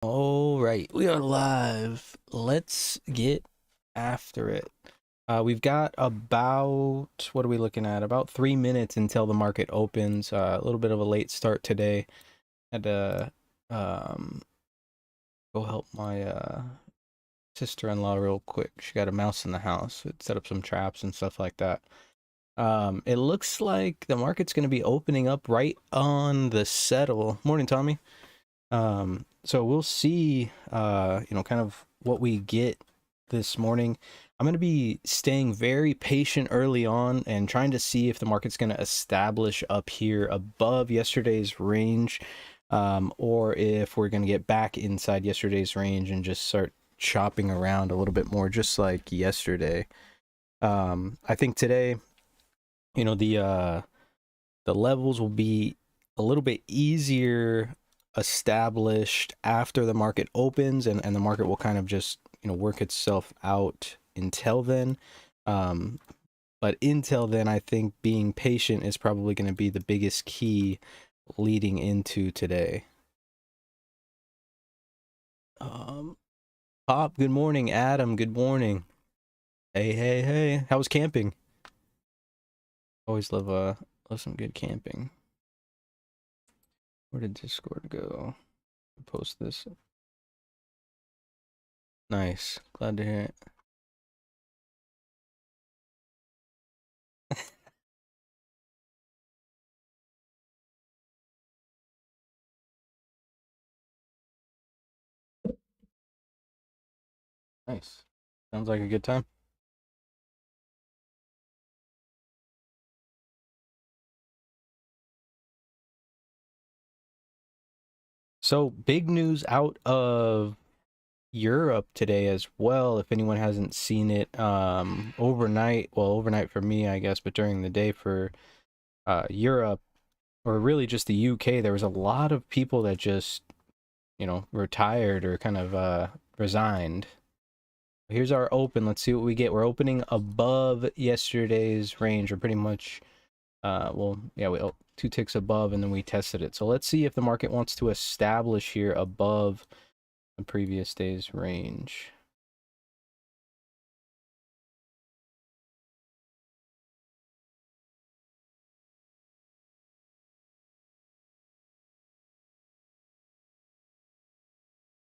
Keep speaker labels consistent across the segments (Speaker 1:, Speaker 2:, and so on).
Speaker 1: All right, we are live. Let's get after it. We've got about, what are we looking at? About 3 minutes until the market opens. A little bit of a late start today. Had to um, go help my sister-in-law real quick. She got a mouse in the house. It set up some traps and stuff like that. It looks like the market's going to be opening up right on the settle. Morning, Tommy. So we'll see, kind of what we get this morning. I'm going to be staying very patient early on and trying to see if the market's going to establish up here above yesterday's range, or if we're going to get back inside yesterday's range and just start chopping around a little bit more, just like yesterday. I think today, the levels will be a little bit easier established after the market opens, and the market will kind of just work itself out until then. But until then, I think being patient is probably going to be the biggest key leading into today. Pop, good morning. Adam, good morning. Hey, how was camping? Always love some good camping. Where did Discord go? Post this. Nice. Glad to hear it. Nice. Sounds like a good time. So, big news out of Europe today as well. If anyone hasn't seen it, overnight for me, I guess, but during the day for Europe, or really just the UK, there was a lot of people that just, retired or kind of resigned. Here's our open. Let's see what we get. We're opening above yesterday's range, or pretty much, we 2 ticks above, and then we tested it. So let's see if the market wants to establish here above the previous day's range.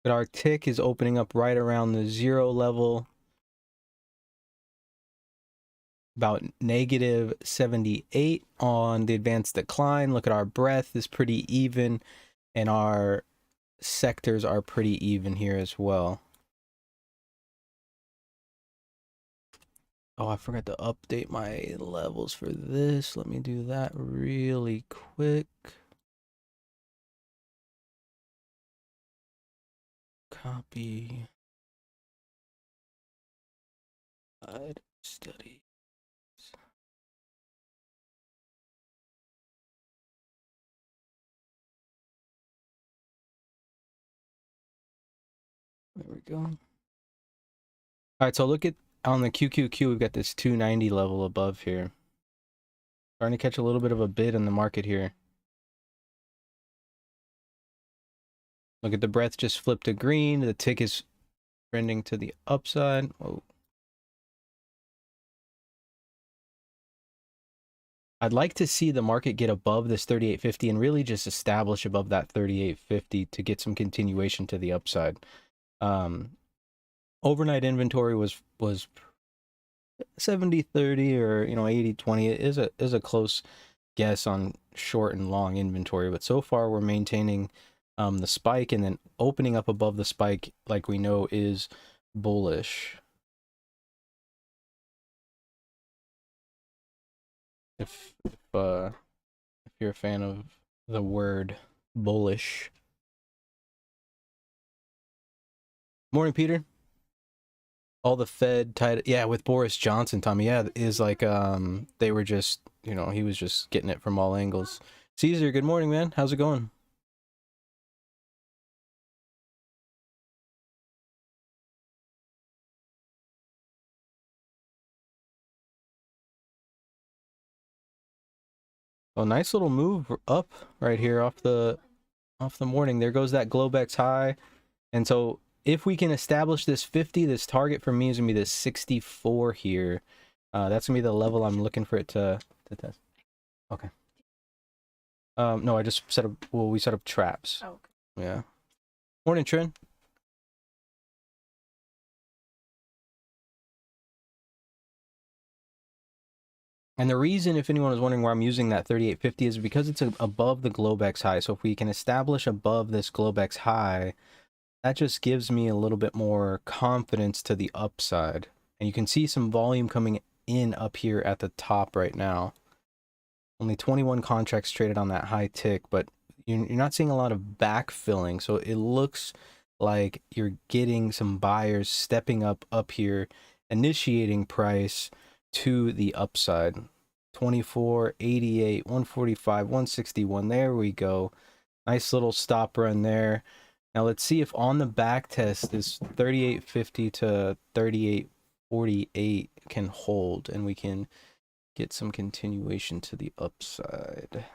Speaker 1: But our tick is opening up right around the 0 level, about negative 78 on the advanced decline. Look at our breadth is pretty even, and our sectors are pretty even here as well. Oh, I forgot to update my levels for this. Let me do that really quick. Copy. Study. There we go. All right, so look at on the QQQ, we've got this 290 level above here. Starting to catch a little bit of a bid in the market here. Look at the breadth just flipped to green. The tick is trending to the upside. Whoa. I'd like to see the market get above this 3850 and really just establish above that 3850 to get some continuation to the upside. Overnight inventory was 70-30 or 80-20. It is a close guess on short and long inventory, but so far we're maintaining the spike, and then opening up above the spike, like we know, is bullish. If you're a fan of the word bullish. Morning, Peter. All the Fed tied, yeah, with Boris Johnson, Tommy. Yeah, is like they were just, he was just getting it from all angles. Caesar, good morning, man. How's it going? Oh, nice little move up right here off the morning. There goes that Globex high. And so if we can establish this 50, this target for me is going to be this 64 here. That's going to be the level I'm looking for it to test. Okay. No, I just set up, well, we set up traps.
Speaker 2: Oh, okay.
Speaker 1: Yeah. Morning, Trin. And the reason, if anyone was wondering why I'm using that 3850, is because it's above the Globex high. So if we can establish above this Globex high, that just gives me a little bit more confidence to the upside. And you can see some volume coming in up here at the top right now. Only 21 contracts traded on that high tick, but you're not seeing a lot of backfilling. So it looks like you're getting some buyers stepping up here, initiating price to the upside. 24, 88, 145, 161. There we go. Nice little stop run there. Now let's see if on the back test this 3850 to 3848 can hold and we can get some continuation to the upside.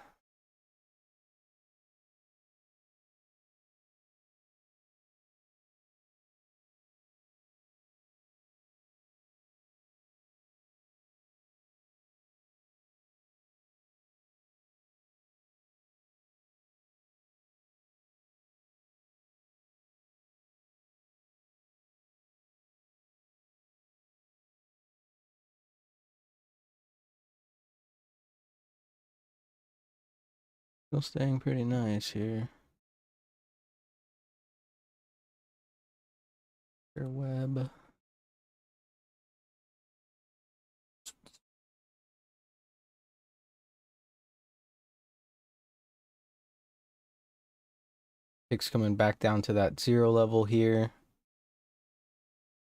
Speaker 1: Still staying pretty nice here. Your web. Tick's coming back down to that 0 level here.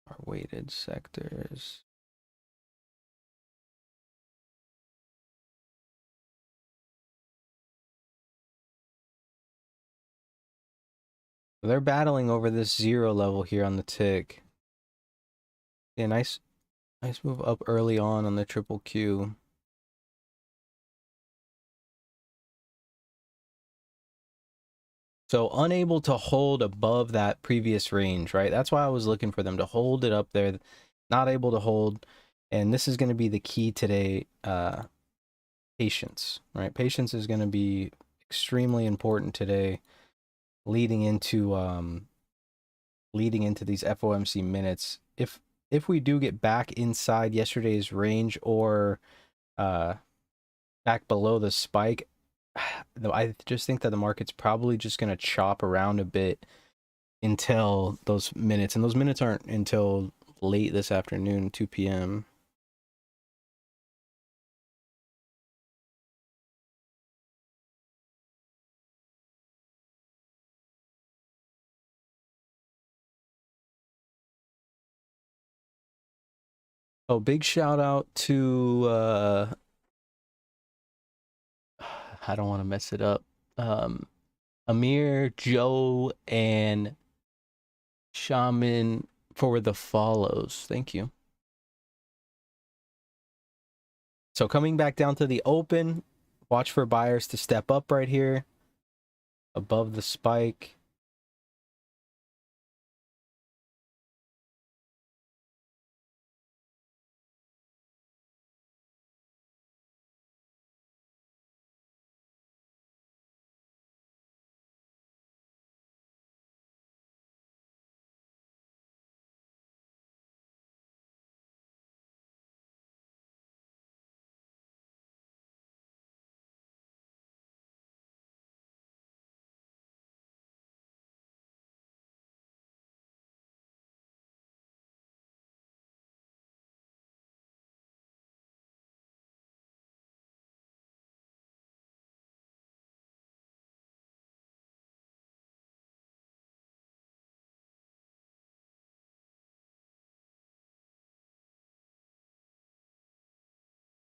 Speaker 1: Our weighted sectors. They're battling over this 0 level here on the tick. Yeah, nice move up early on the triple Q. So unable to hold above that previous range, right? That's why I was looking for them to hold it up there. Not able to hold. And this is going to be the key today. Patience, right? Patience is going to be extremely important today, leading into these FOMC minutes. If we do get back inside yesterday's range or back below the spike, though, I just think that the market's probably just going to chop around a bit until those minutes, and those minutes aren't until late this afternoon, 2 p.m. Oh, big shout out to I don't want to mess it up. Amir, Joe, and Shaman for the follows. Thank you. So coming back down to the open, watch for buyers to step up right here above the spike.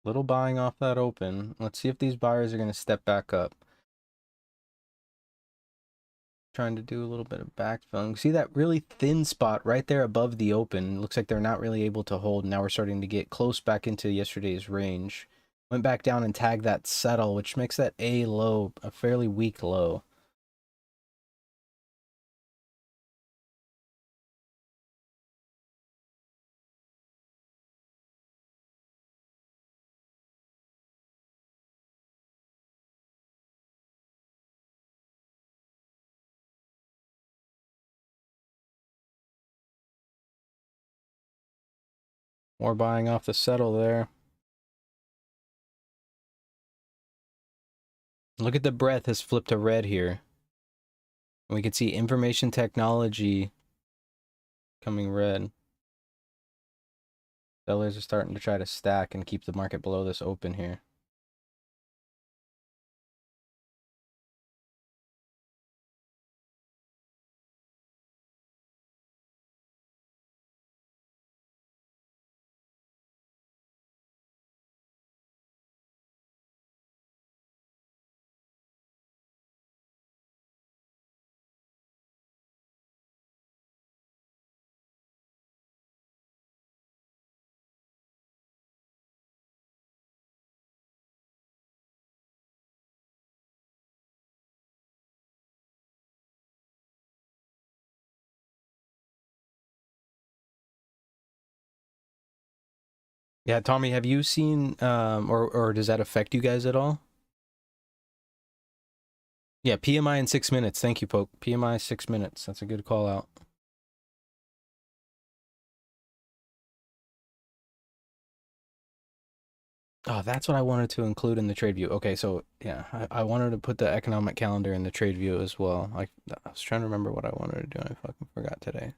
Speaker 1: Little buying off that open. Let's see if these buyers are going to step back up. Trying to do a little bit of backfilling. See that really thin spot right there above the open? Looks like they're not really able to hold. Now we're starting to get close back into yesterday's range. Went back down and tagged that settle, which makes that A low a fairly weak low. More buying off the settle there. Look at the breadth has flipped to red here. We can see information technology coming red. Sellers are starting to try to stack and keep the market below this open here. Yeah, Tommy, have you seen or does that affect you guys at all? Yeah, PMI in 6 minutes. Thank you, Poke. PMI 6 minutes. That's a good call out. Oh, that's what I wanted to include in the trade view. Okay, so yeah, I wanted to put the economic calendar in the trade view as well. I was trying to remember what I wanted to do and I fucking forgot today.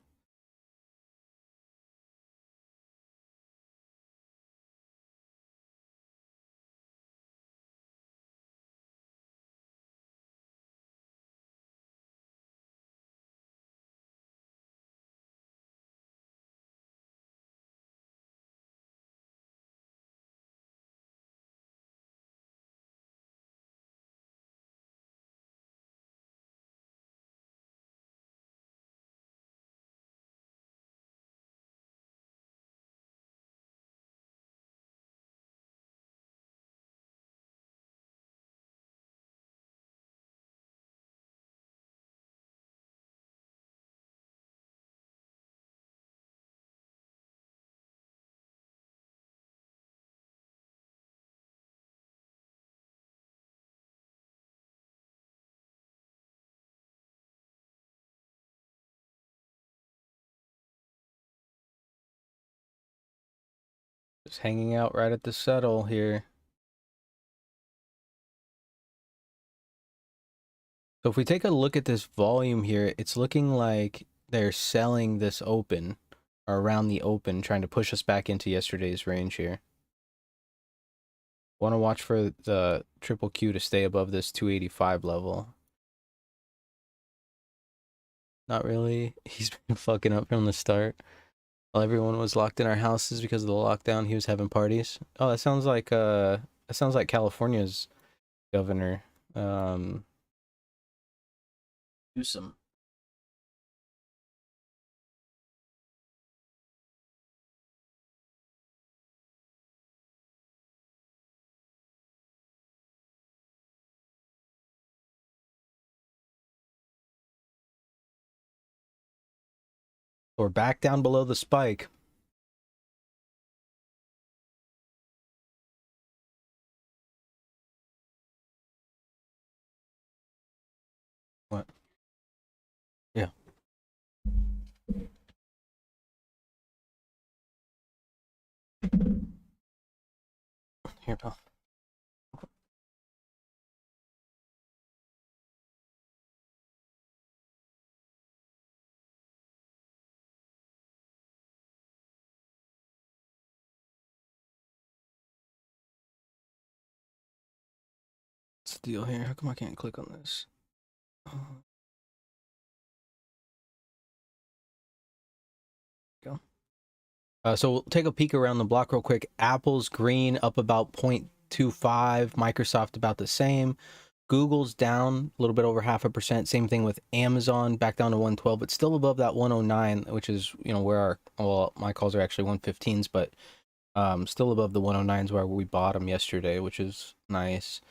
Speaker 1: Just hanging out right at the settle here. So if we take a look at this volume here, it's looking like they're selling this open or around the open, trying to push us back into yesterday's range here. Want to watch for the triple Q to stay above this 285 level. Not really. He's been fucking up from the start. While everyone was locked in our houses because of the lockdown, he was having parties. Oh, that sounds like California's governor. Newsom. Or back down below the spike. What? Yeah. Here, pal. What's the deal here? How come I can't click on this? Go. So we'll take a peek around the block real quick. Apple's green up about 0.25. Microsoft about the same. Google's down a little bit over 0.5%. Same thing with Amazon, back down to 112, but still above that 109, which is, you know, where our, well, my calls are actually 115s, but still above the 109s where we bought them yesterday, which is nice.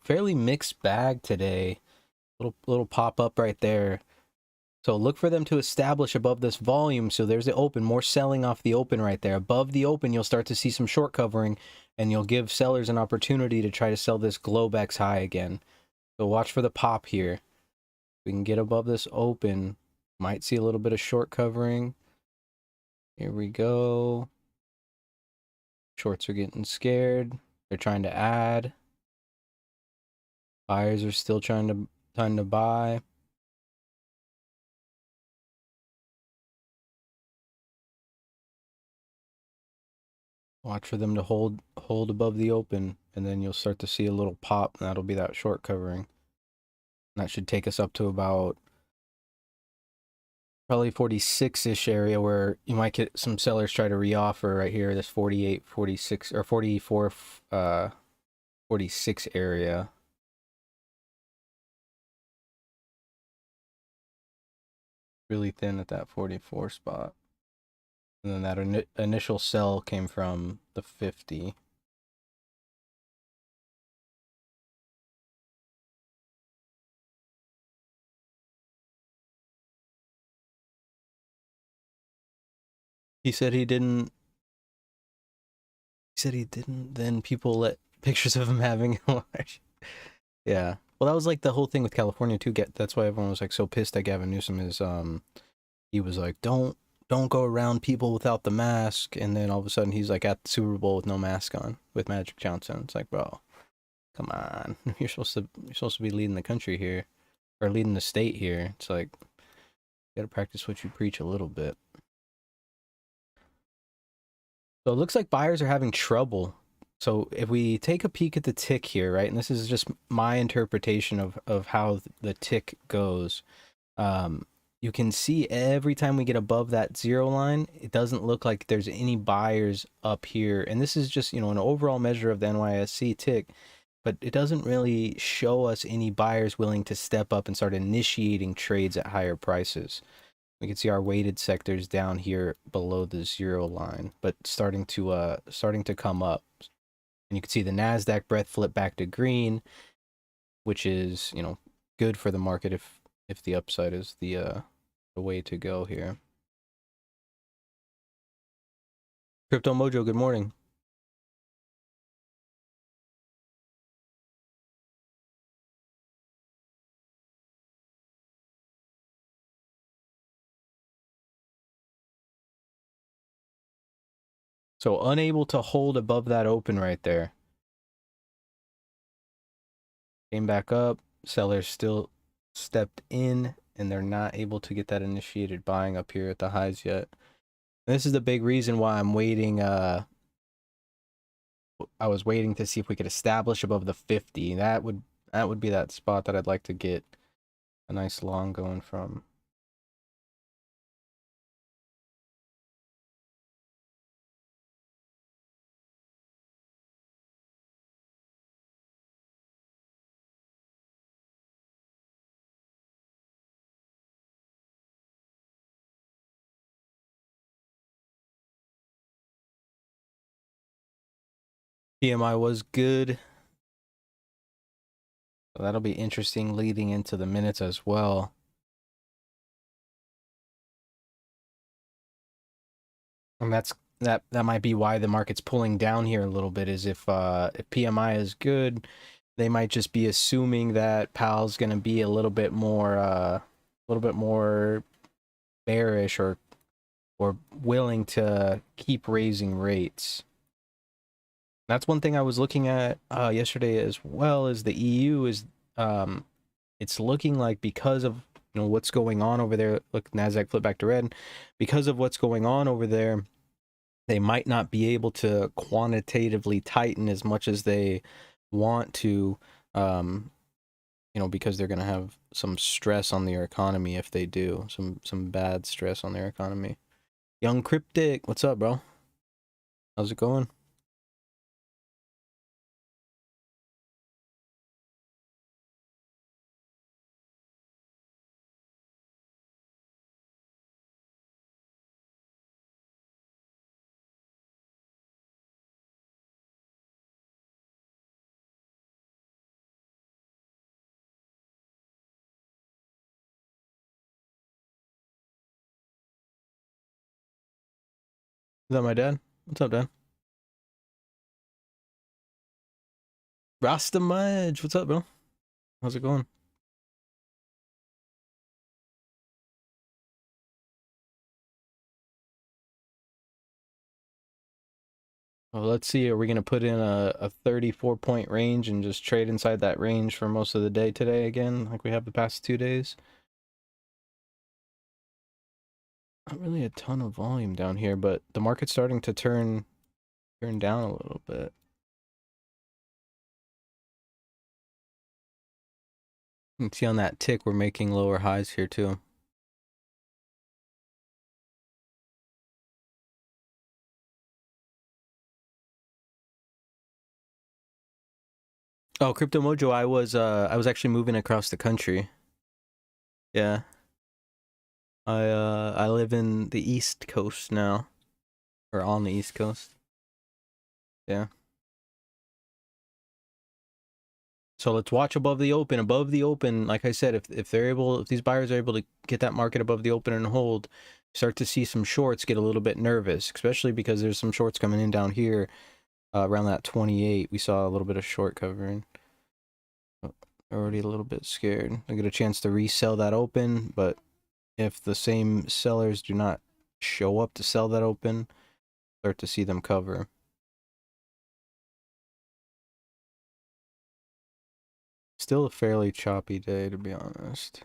Speaker 1: Fairly mixed bag today. Little pop up right there. So look for them to establish above this volume. So there's the open, more selling off the open right there. Above the open, you'll start to see some short covering, and you'll give sellers an opportunity to try to sell this Globex high again. So watch for the pop here. If we can get above this open, might see a little bit of short covering. Here we go. Shorts are getting scared. They're trying to add. Buyers are still trying to buy. Watch for them to hold above the open, and then you'll start to see a little pop, and that'll be that short covering. And that should take us up to about probably 46-ish area, where you might get some sellers try to reoffer right here, this 48, 46, or 44, 46 area. Really thin at that 44 spot. And then that initial sell came from the 50. He said he didn't. He said he didn't. Then people let pictures of him having a large. Yeah. Well, that was like the whole thing with California too. That's why everyone was like so pissed at Gavin Newsom. Is he was like, don't go around people without the mask, and then all of a sudden he's like at the Super Bowl with no mask on with Magic Johnson. It's like, bro, come on, you're supposed to be leading the country here, or leading the state here. It's like, you gotta practice what you preach a little bit. So it looks like buyers are having trouble. So if we take a peek at the tick here, right, and this is just my interpretation of how the tick goes, you can see every time we get above that zero line, it doesn't look like there's any buyers up here. And this is just, an overall measure of the NYSE tick, but it doesn't really show us any buyers willing to step up and start initiating trades at higher prices. We can see our weighted sectors down here below the zero line, but starting to come up. And you can see the NASDAQ breath flip back to green, which is, good for the market if the upside is the way to go here. Crypto Mojo, good morning. So unable to hold above that open right there. Came back up. Sellers still stepped in, and they're not able to get that initiated buying up here at the highs yet. And this is the big reason why I'm waiting. I was waiting to see if we could establish above the 50. That would be that spot that I'd like to get a nice long going from. PMI was good. So that'll be interesting leading into the minutes as well. And that might be why the market's pulling down here a little bit, is if PMI is good, they might just be assuming that Powell's going to be a little bit more bearish or willing to keep raising rates. That's one thing I was looking at yesterday as well, as the EU is it's looking like, because of what's going on over there, look, NASDAQ flip back to red, because of what's going on over there, they might not be able to quantitatively tighten as much as they want to, because they're going to have some stress on their economy if they do, some bad stress on their economy. Young Cryptic, what's up, bro? How's it going? Is that my dad? What's up, Dad? Rasta Mudge, what's up, bro? How's it going? Well, let's see. Are we going to put in a 34-point range and just trade inside that range for most of the day today again, like we have the past 2 days? Not really a ton of volume down here, but the market's starting to turn down a little bit. You can see on that tick, we're making lower highs here too. Oh, Crypto Mojo, I was actually moving across the country. Yeah. I live in the East Coast now. Or on the East Coast. Yeah. So let's watch above the open. Above the open, like I said, if these buyers are able to get that market above the open and hold, start to see some shorts get a little bit nervous, especially because there's some shorts coming in down here around that 28. We saw a little bit of short covering. Already a little bit scared. I get a chance to resell that open, but if the same sellers do not show up to sell that open, start to see them cover. Still a fairly choppy day, to be honest.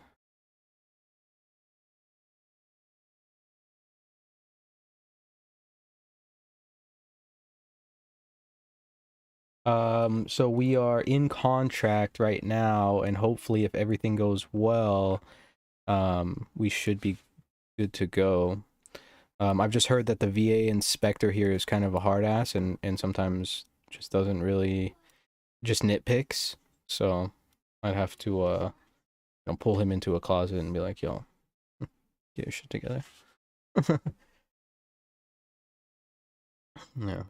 Speaker 1: So we are in contract right now, and hopefully if everything goes well, we should be good to go. I've just heard that the VA inspector here is kind of a hard ass and sometimes just doesn't really, just nitpicks. So I'd have to pull him into a closet and be like, yo, get your shit together. Yeah.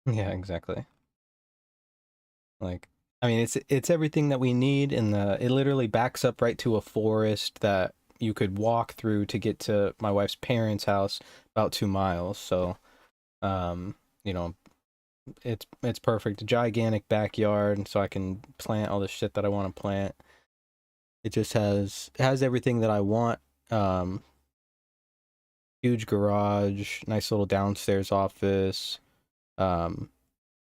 Speaker 1: Yeah, exactly. Like, I mean, it's everything that we need, and it literally backs up right to a forest that you could walk through to get to my wife's parents' house, about 2 miles. So, um, you know, it's perfect. A gigantic backyard, so I can plant all the shit that I want to plant. It just has everything that I want. Um, Huge garage, nice little downstairs office. Um,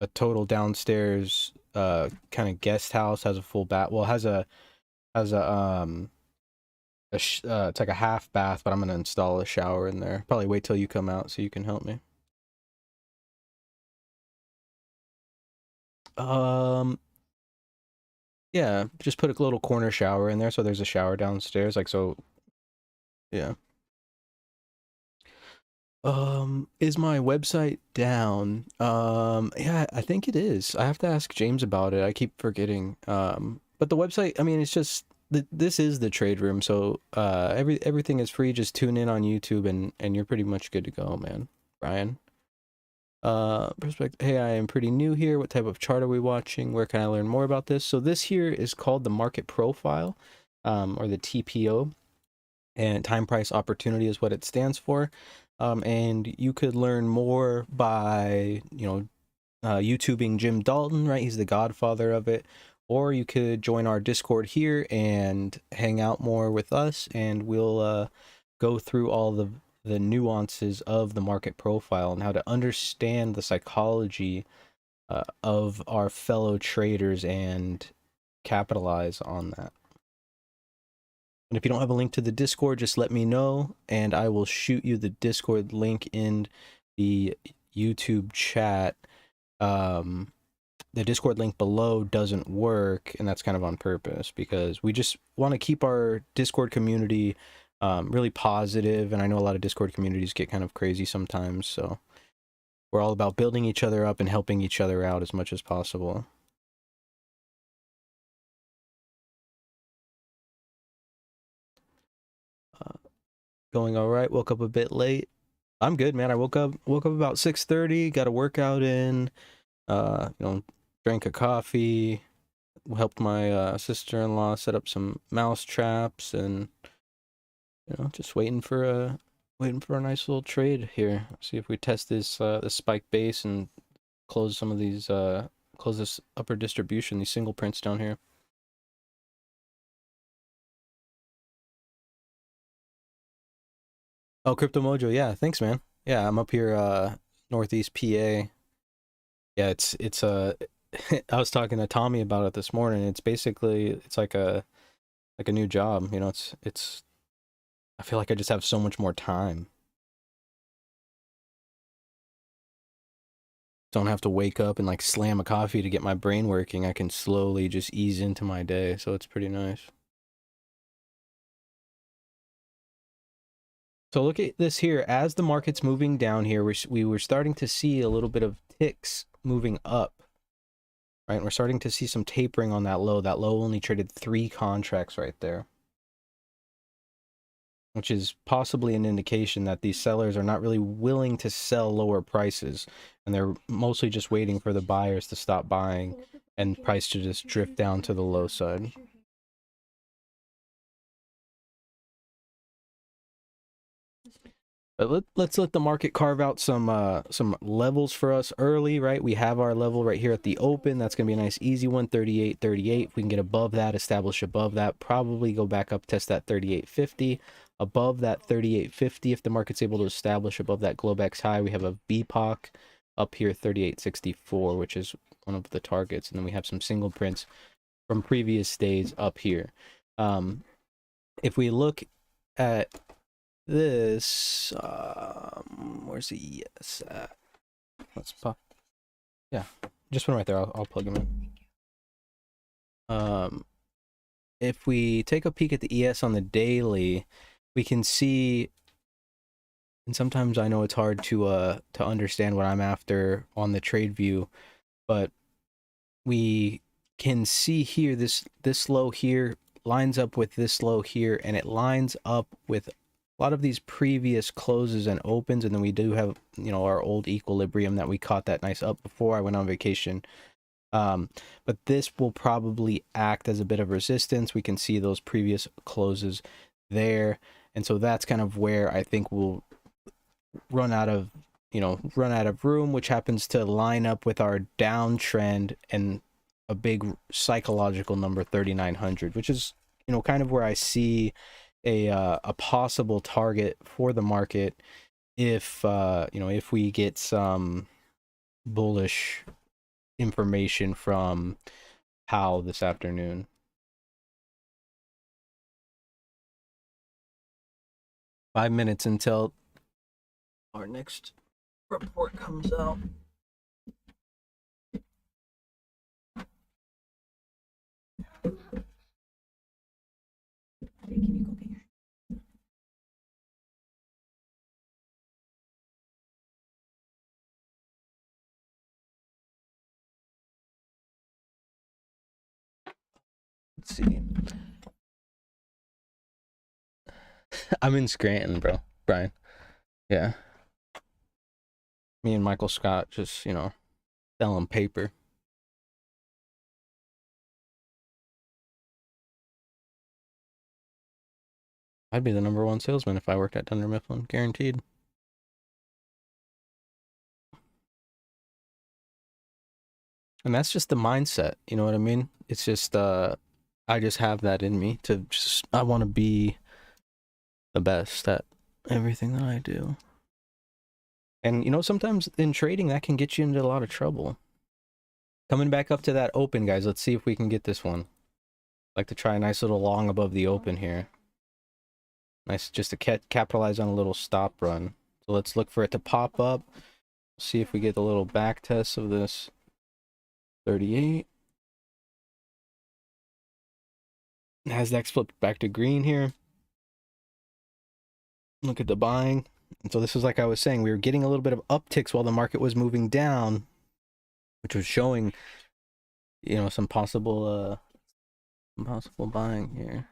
Speaker 1: a total downstairs kind of guest house, has a full bath. Well, has it's like a half bath, but I'm gonna install a shower in there. Probably wait till you come out so you can help me. Um, yeah, just put a little corner shower in there so there's a shower downstairs, like so. Yeah. Is my website down? Yeah, I think it is. I have to ask James about it. I keep forgetting. But the website, I mean, it's just this is the trade room, so everything is free. Just tune in on YouTube and you're pretty much good to go, man. Brian. Perspective. Hey, I am pretty new here. What type of chart are we watching? Where can I learn more about this? So this here is called the market profile, or the TPO, and time price opportunity is what it stands for. And you could learn more by, YouTubing Jim Dalton, right? He's the godfather of it. Or you could join our Discord here and hang out more with us, and we'll go through all the nuances of the market profile and how to understand the psychology of our fellow traders and capitalize on that. And if you don't have a link to the Discord, just let me know and I will shoot you the Discord link in the YouTube chat. The Discord link below doesn't work, and that's kind of on purpose because we just want to keep our Discord community really positive, and I know a lot of Discord communities get kind of crazy sometimes, so we're all about building each other up and helping each other out as much as possible. Uh, Going all right. Woke up a bit late. I'm good, man. I woke up about 6:30. Got a workout in. Drank a coffee. Helped my sister-in-law set up some mouse traps, and just waiting for a nice little trade here. See if we test this spike base and close some of these close this upper distribution, these single prints down here. Oh, Crypto Mojo. Yeah, thanks, man. Yeah, I'm up here, Northeast PA. Yeah, I was talking to Tommy about it this morning. It's basically it's like a new job. You know, it's. I feel like I just have so much more time. Don't have to wake up and like slam a coffee to get my brain working. I can slowly just ease into my day, so it's pretty nice. So look at this here. As the market's moving down here, we were starting to see a little bit of ticks moving up, right? We're starting to see some tapering on that low. That low only traded 3 contracts right there, which is possibly an indication that these sellers are not really willing to sell lower prices, and they're mostly just waiting for the buyers to stop buying and price to just drift down to the low side. But let's let the market carve out some levels for us early, right? We have our level right here at the open. That's going to be a nice easy one, 38.38. If we can get above that, establish above that, probably go back up, test that 38.50. Above that 38.50, if the market's able to establish above that Globex high, we have a VPOC up here, 38.64, which is one of the targets. And then we have some single prints from previous days up here. If we look at this, where's the ES at? Let's pop. Yeah, just one right there. I'll plug him in. If we take a peek at the ES on the daily, we can see, and sometimes I know it's hard to understand what I'm after on the trade view, but we can see here this low here lines up with this low here, and it lines up with a lot of these previous closes and opens, and then we do have, you know, our old equilibrium that we caught that nice up before I went on vacation. But this will probably act as a bit of resistance. We can see those previous closes there, and so that's kind of where I think we'll run out of room, which happens to line up with our downtrend and a big psychological number, 3,900, which is, you know, kind of where I see a possible target for the market if you know, if we get some bullish information from Powell this afternoon. Five minutes until our next report comes out. Can you go get your... Let's see. I'm in Scranton, bro. Brian. Yeah. Me and Michael Scott just, you know, selling paper. I'd be the #1 salesman if I worked at Dunder Mifflin, guaranteed. And that's just the mindset, you know what I mean? It's just I just have that in me to just, I want to be the best at everything that I do. And you know, sometimes in trading that can get you into a lot of trouble. Coming back up to that open, guys. Let's see if we can get this one. Like to try a nice little long above the open here. Nice just to capitalize on a little stop run. So let's look for it to pop up. See if we get a little back test of this 38. Nasdaq's flipped back to green here. Look at the buying. And so this was, like I was saying, we were getting a little bit of upticks while the market was moving down, which was showing, you know, some possible buying here.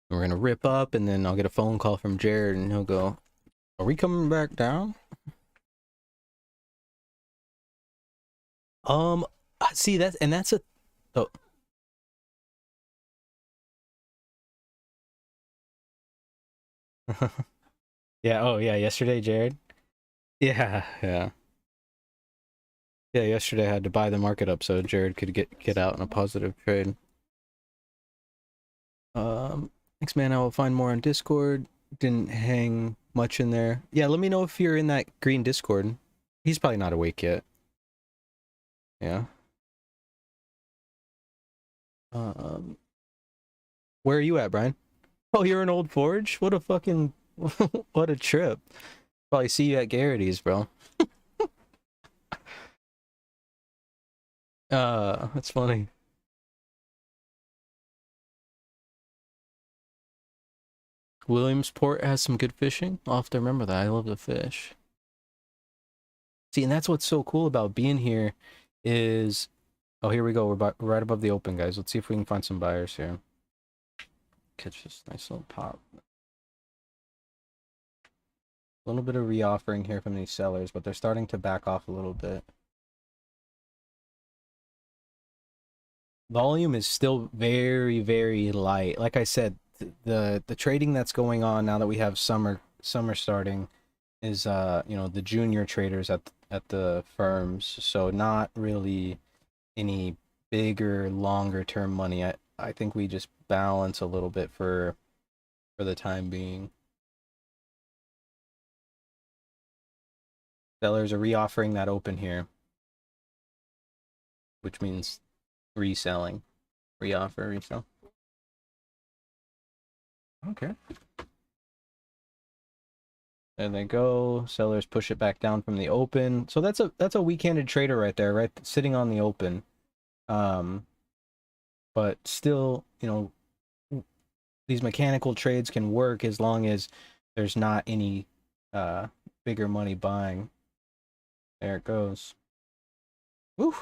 Speaker 1: We're gonna rip up, and then I'll get a phone call from Jared, and he'll go, "Are we coming back down?" See that's a oh. Yeah. Oh yeah. Yesterday, Jared. Yeah. Yeah. Yeah, yesterday I had to buy the market up so Jared could get out in a positive trade. Thanks, man. I will find more on Discord. Didn't hang much in there. Yeah, let me know if you're in that green Discord. He's probably not awake yet. Yeah. Um, where are you at, Brian? Oh, you're in Old Forge? What a fucking what a trip. Probably see you at Garrity's, bro. That's funny. Williamsport has some good fishing. I'll have to remember that. I love to fish. See, and that's what's so cool about being here is... Oh, here we go. We're right above the open, guys. Let's see if we can find some buyers here. Catch this nice little pop. A little bit of reoffering here from these sellers, but they're starting to back off a little bit. Volume is still very, very light. Like I said, the trading that's going on now that we have summer starting is you know, the junior traders at the firms, so not really any bigger longer term money. I think we just balance a little bit for the time being. Sellers are reoffering that open here, which means reselling. Reoffer, resell. Okay. There they go. Sellers push it back down from the open. So that's a weak-handed trader right there, right? Sitting on the open. But still, you know, these mechanical trades can work as long as there's not any bigger money buying. There it goes. Woo!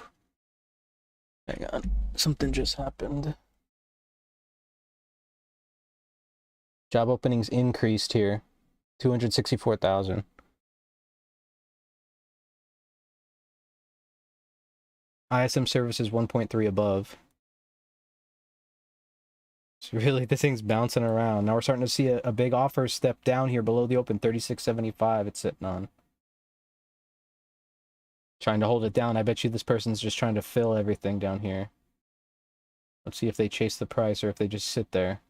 Speaker 1: Hang on. Something just happened. Job openings increased here. 264,000. ISM services 1.3 above. It's really, this thing's bouncing around. Now we're starting to see a big offer step down here below the open. 36.75 it's sitting on. Trying to hold it down. I bet you this person's just trying to fill everything down here. Let's see if they chase the price or if they just sit there.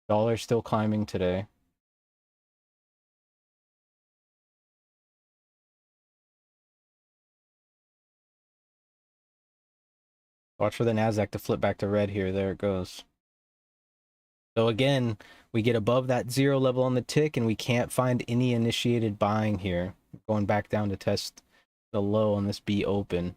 Speaker 1: Dollar's still climbing today. Watch for the NASDAQ to flip back to red here. There it goes. So again, we get above that zero level on the tick and we can't find any initiated buying here. Going back down to test the low on this B open.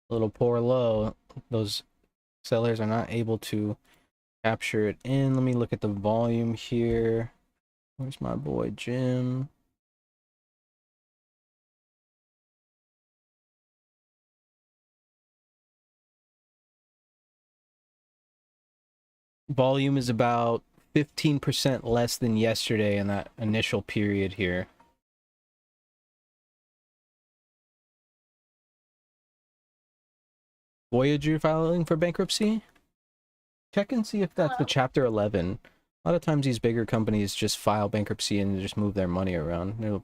Speaker 1: Little poor low. Those sellers are not able to capture it in. Let me look at the volume here. Where's my boy Jim? Volume is about 15% less than yesterday in that initial period here. Voyager filing for bankruptcy? Check and see if that's the Chapter 11. A lot of times these bigger companies just file bankruptcy and just move their money around. They're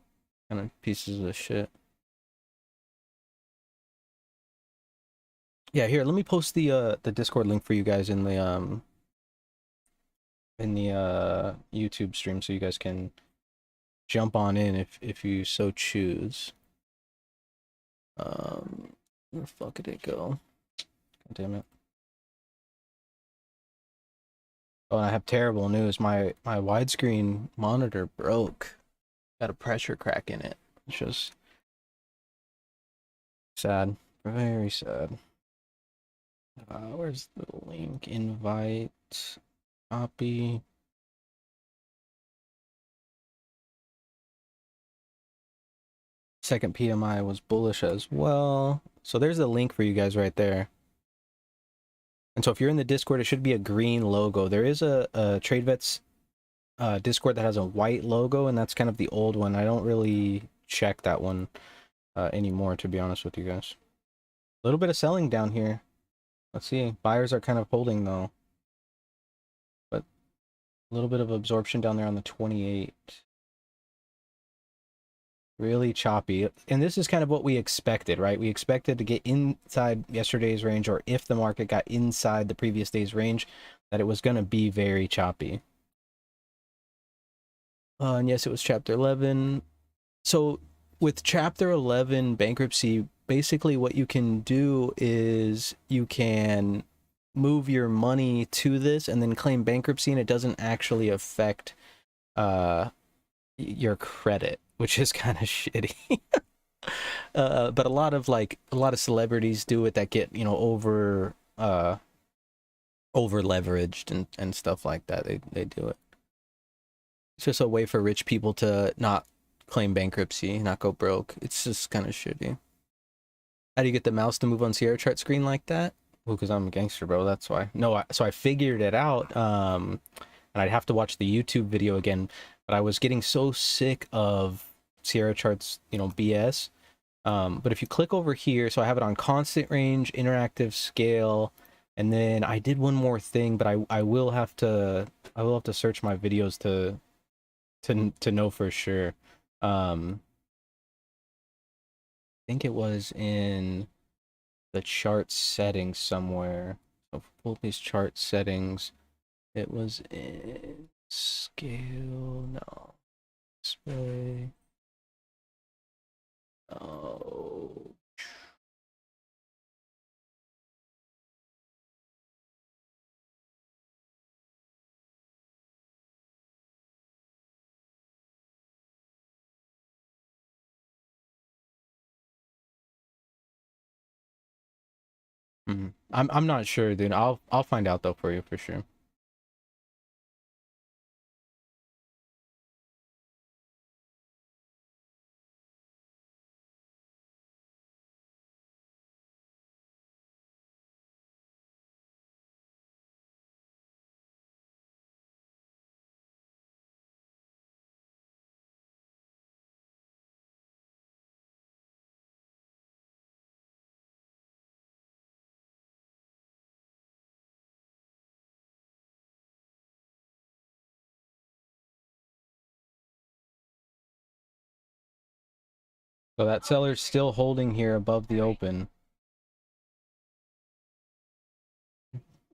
Speaker 1: kind of pieces of shit. Yeah, here, let me post the Discord link for you guys in the YouTube stream so you guys can jump on in if you so choose. Where the fuck did it go? God damn it. Oh, I have terrible news. My widescreen monitor broke. Got a pressure crack in it. It's just sad. Very sad. Where's the link? Invite. Copy. Second PMI was bullish as well. So there's the link for you guys right there. And so if you're in the Discord, it should be a green logo. There is a TradeVets Discord that has a white logo, and that's kind of the old one. I don't really check that one anymore, to be honest with you guys. A little bit of selling down here. Let's see. Buyers are kind of holding, though. A little bit of absorption down there on the 28. Really choppy. And this is kind of what we expected, right? We expected to get inside yesterday's range, or if the market got inside the previous day's range, that it was going to be very choppy. And yes, it was Chapter 11. So with Chapter 11 bankruptcy, basically what you can do is you can move your money to this and then claim bankruptcy, and it doesn't actually affect your credit, which is kind of shitty. But a lot of celebrities do it that get, you know, over leveraged and stuff like that. They do it. It's just a way for rich people to not claim bankruptcy, not go broke. It's just kind of shitty. How do you get the mouse to move on Sierra chart screen like that? Well, because I'm a gangster, bro. That's why. No, so I figured it out. And I'd have to watch the YouTube video again. But I was getting so sick of Sierra charts, you know, BS. But if you click over here, so I have it on constant range, interactive scale, and then I did one more thing, but I will have to search my videos to know for sure. I think it was in the chart settings somewhere. So pull these chart settings. It was in scale, no, display. Oh. I'm not sure, dude. I'll find out though for you for sure. So that seller's still holding here above the open.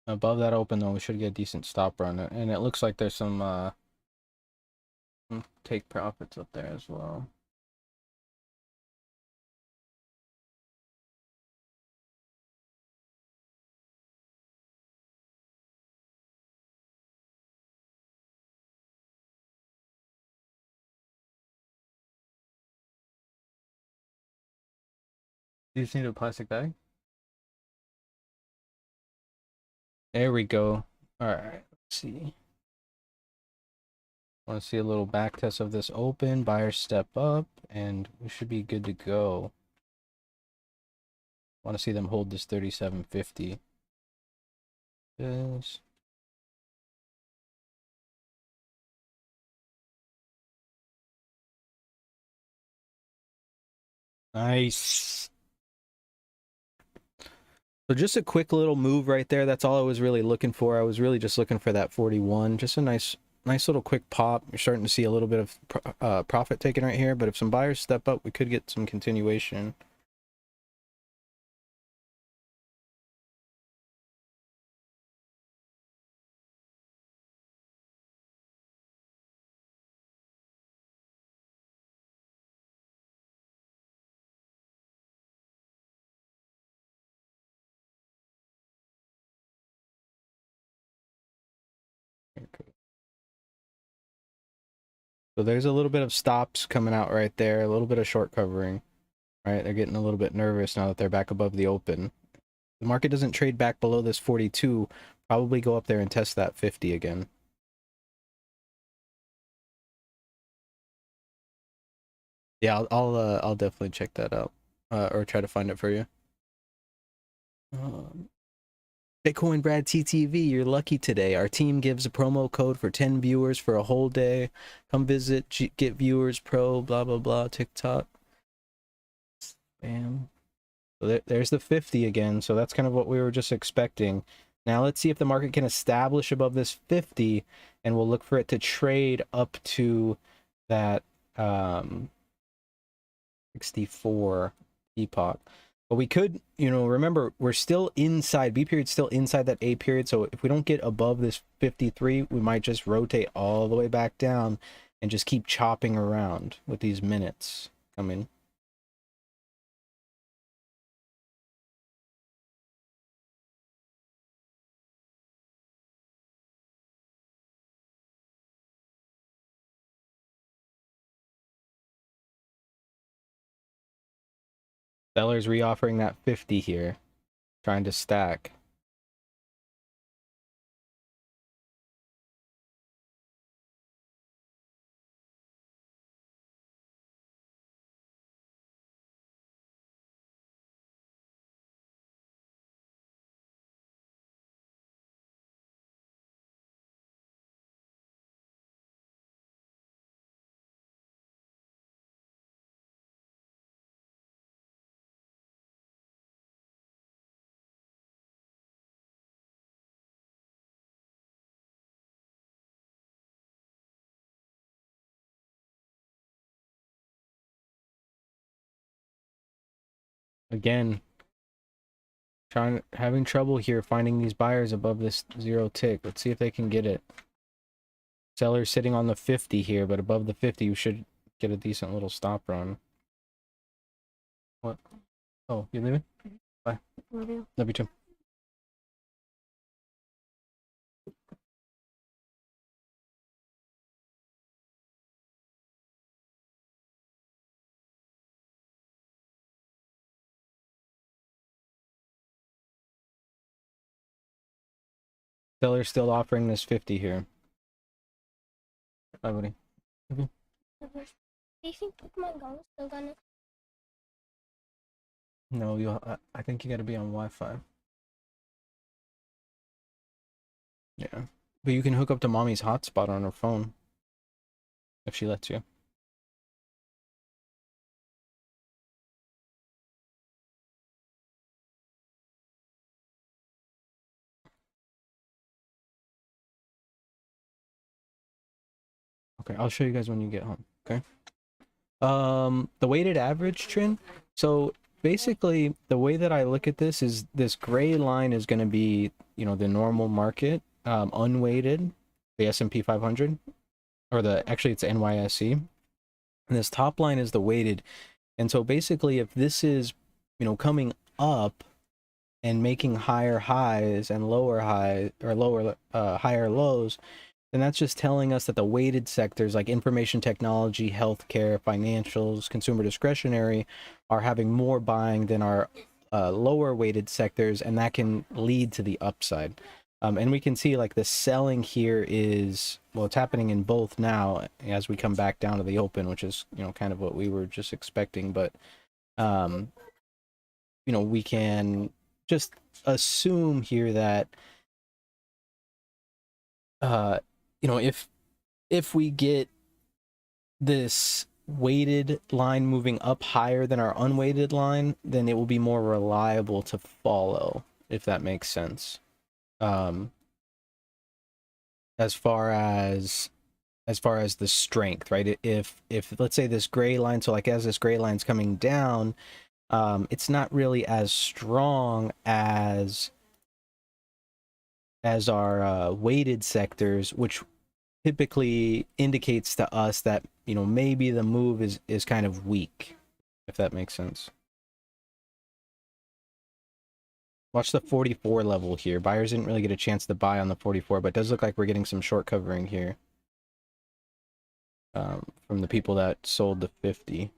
Speaker 1: Above that open though, we should get a decent stop run, and it looks like there's some take profits up there as well. Do you just need a plastic bag? There we go. All right, let's see. Want to see a little back test of this open. Buyers step up, and we should be good to go. Want to see them hold this 37.50. Yes. Nice. So just a quick little move right there. That's all I was really looking for. I was really just looking for that 41. Just a nice little quick pop. You're starting to see a little bit of profit taken right here. But if some buyers step up, we could get some continuation. So there's a little bit of stops coming out right there. A little bit of short covering. Right, they're getting a little bit nervous now that they're back above the open. The market doesn't trade back below this 42. Probably go up there and test that 50 again. Yeah, I'll definitely check that out, or try to find it for you. Bitcoin Brad TTV, you're lucky today. Our team gives a promo code for 10 viewers for a whole day. Come visit, get viewers pro, blah blah blah. TikTok. Bam. So there's the 50 again. So that's kind of what we were just expecting. Now let's see if the market can establish above this 50, and we'll look for it to trade up to that 64 epoch. But we could, remember, we're still inside, B period's still inside that A period, so if we don't get above this 53, we might just rotate all the way back down and just keep chopping around with these minutes coming. Sellers reoffering that 50 here, trying to stack. Again, having trouble here finding these buyers above this 0 tick. Let's see if they can get it. Sellers sitting on the 50 here, but above the 50 you should get a decent little stop run. What? Oh, you leaving? Bye. Love you. Love you too. Seller's still offering this 50 here. Bye, buddy. Do you think Pokemon Go is still gonna? No, I think you gotta be on Wi-Fi. Yeah. But you can hook up to mommy's hotspot on her phone. If she lets you. Okay, I'll show you guys when you get home, okay? The weighted average trend. So basically the way that I look at this is this gray line is going to be, the normal market, unweighted, the S&P 500, or actually it's NYSE. And this top line is the weighted. And so basically if this is, coming up and making higher highs and lower highs, or higher lows, and that's just telling us that the weighted sectors like information technology, healthcare, financials, consumer discretionary are having more buying than our lower weighted sectors, and that can lead to the upside. And we can see like the selling here is, well, it's happening in both now as we come back down to the open, which is, kind of what we were just expecting. But, we can just assume here that, if we get this weighted line moving up higher than our unweighted line, then it will be more reliable to follow, if that makes sense. As far as the strength, right? If let's say this gray line, so like as this gray line's coming down, it's not really as strong as our weighted sectors, which typically indicates to us that, maybe the move is kind of weak, if that makes sense. Watch the 44 level here. Buyers didn't really get a chance to buy on the 44, but it does look like we're getting some short covering here from the people that sold the 50.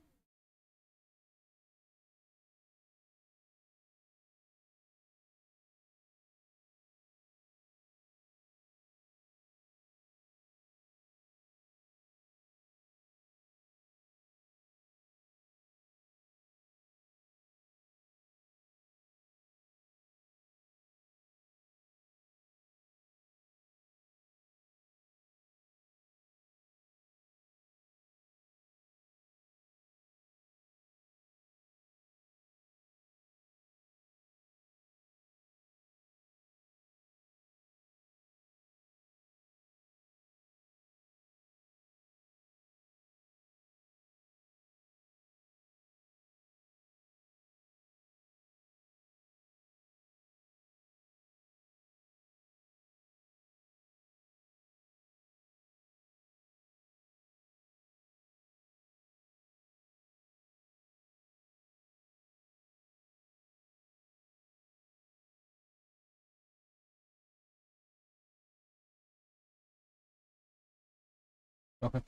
Speaker 1: Okay.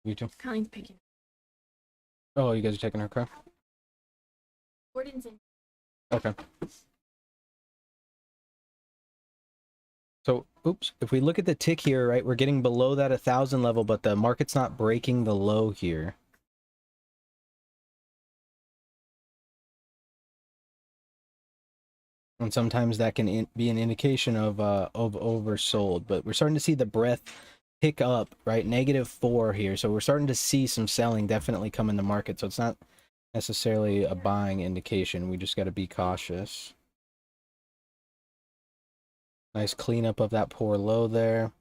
Speaker 1: You too.
Speaker 2: Colleen's picking.
Speaker 1: Oh, you guys are taking her car?
Speaker 2: Gordon's in.
Speaker 1: Okay. So, oops, if we look at the tick here, right, we're getting below that 1,000 level, but the market's not breaking the low here. And sometimes that can be an indication of oversold, but we're starting to see the breadth pick up, right? -4 here. So we're starting to see some selling definitely come in the market. So it's not necessarily a buying indication. We just got to be cautious. Nice cleanup of that poor low there.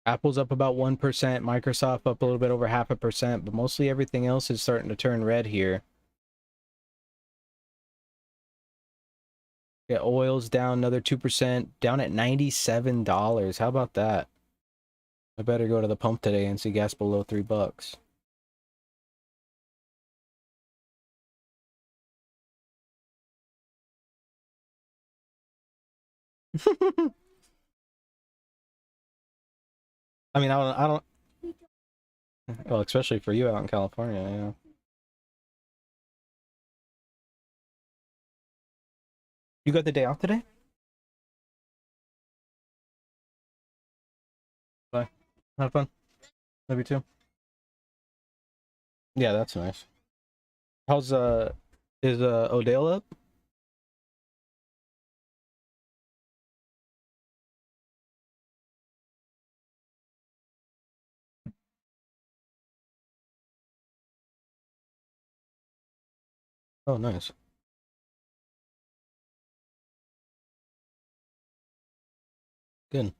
Speaker 1: Apple's up about 1%, Microsoft up a little bit over 0.5%, but mostly everything else is starting to turn red here. Yeah, oil's down another 2%, down at $97. How about that? I better go to the pump today and see gas below $3. I mean, I don't, well, especially for you out in California, yeah. You got the day off today? Bye. Have fun. Love you too. Yeah, that's nice. How's, is, Odell up? Oh, nice. Good.